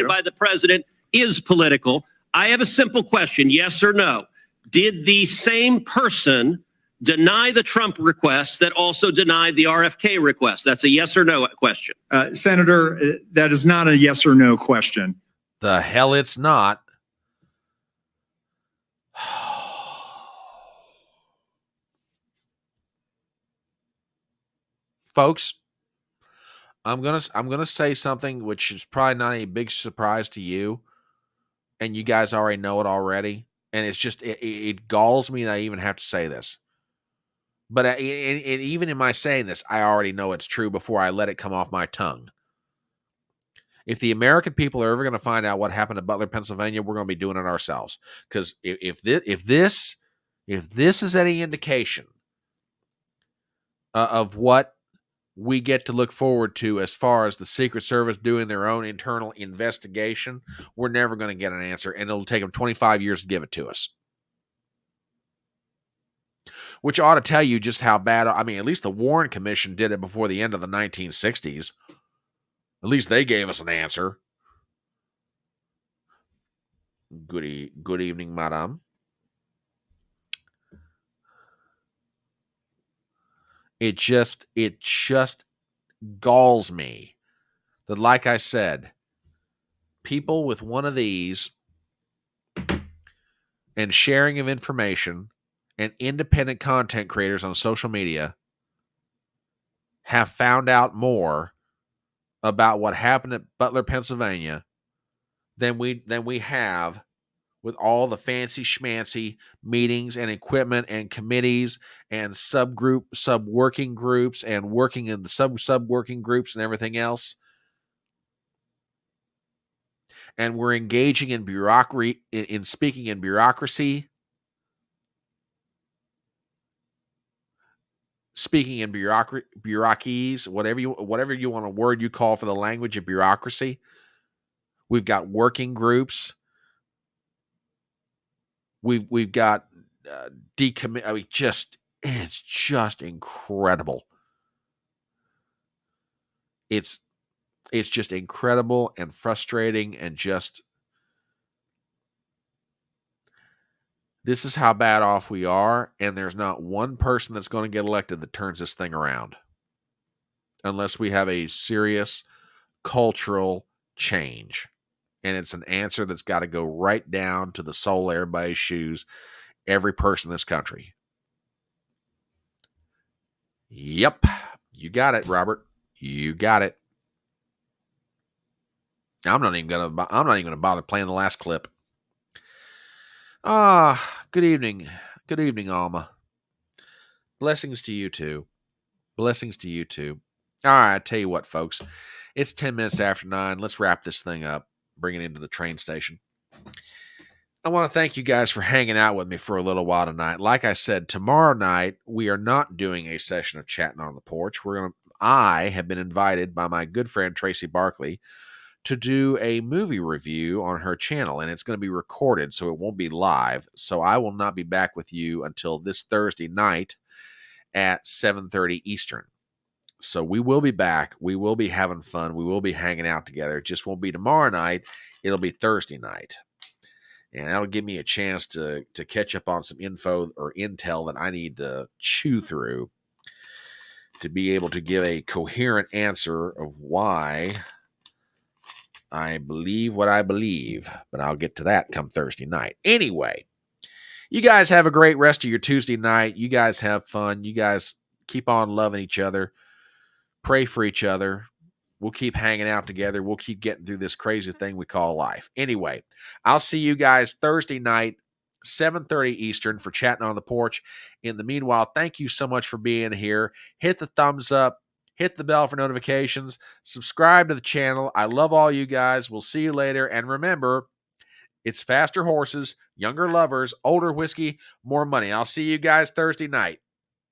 by the president is political. I have a simple question, yes or no. Did the same person deny the Trump request that also denied the RFK request? That's a yes or no question. Senator, that is not a yes or no question. The hell it's not. Folks, I'm gonna say something which is probably not a big surprise to you, and you guys already know it already, and it's just it galls me that I even have to say this. But even in my saying this, I already know it's true before I let it come off my tongue. If the American people are ever going to find out what happened to Butler, Pennsylvania, we're going to be doing it ourselves. Because if this is any indication of what we get to look forward to as far as the Secret Service doing their own internal investigation, we're never going to get an answer, and it'll take them 25 years to give it to us. Which ought to tell you just how bad. I mean, at least the Warren Commission did it before the end of the 1960s. At least they gave us an answer. Good evening, madam. It just galls me that, like I said, people with one of these and sharing of information and independent content creators on social media have found out more about what happened at Butler, Pennsylvania than we have with all the fancy schmancy meetings and equipment and committees and sub-working groups and working in the sub-working groups and everything else. And we're engaging in bureaucracy, in speaking in bureaucracy, speaking in bureaucracies, whatever you want a word you call for the language of bureaucracy. We've got working groups. We've got decommit. I mean, it's just incredible. It's just incredible and frustrating, and just this is how bad off we are, and there's not one person that's going to get elected that turns this thing around unless we have a serious cultural change. And it's an answer that's got to go right down to the sole of everybody's shoes, every person in this country. Yep, you got it, Robert. You got it. I'm not even gonna bother playing the last clip. Good evening. Good evening, Alma. Blessings to you too. Blessings to you too. All right, I tell you what, folks. It's 10 minutes after 9. Let's wrap this thing up. Bring it into the train station. I want to thank you guys for hanging out with me for a little while tonight. Like I said, tomorrow night we are not doing a session of Chatting on the Porch. I have been invited by my good friend Tracy Barkley to do a movie review on her channel, and it's going to be recorded, so it won't be live. So I will not be back with you until this Thursday night at 7:30 Eastern. So we will be back. We will be having fun. We will be hanging out together. It just won't be tomorrow night. It'll be Thursday night. And that'll give me a chance to catch up on some info or intel that I need to chew through to be able to give a coherent answer of why I believe what I believe. But I'll get to that come Thursday night. Anyway, you guys have a great rest of your Tuesday night. You guys have fun. You guys keep on loving each other. Pray for each other. We'll keep hanging out together. We'll keep getting through this crazy thing we call life. Anyway, I'll see you guys Thursday night, 7:30 Eastern for Chatting on the Porch. In the meanwhile, thank you so much for being here. Hit the thumbs up. Hit the bell for notifications. Subscribe to the channel. I love all you guys. We'll see you later. And remember, it's faster horses, younger lovers, older whiskey, more money. I'll see you guys Thursday night.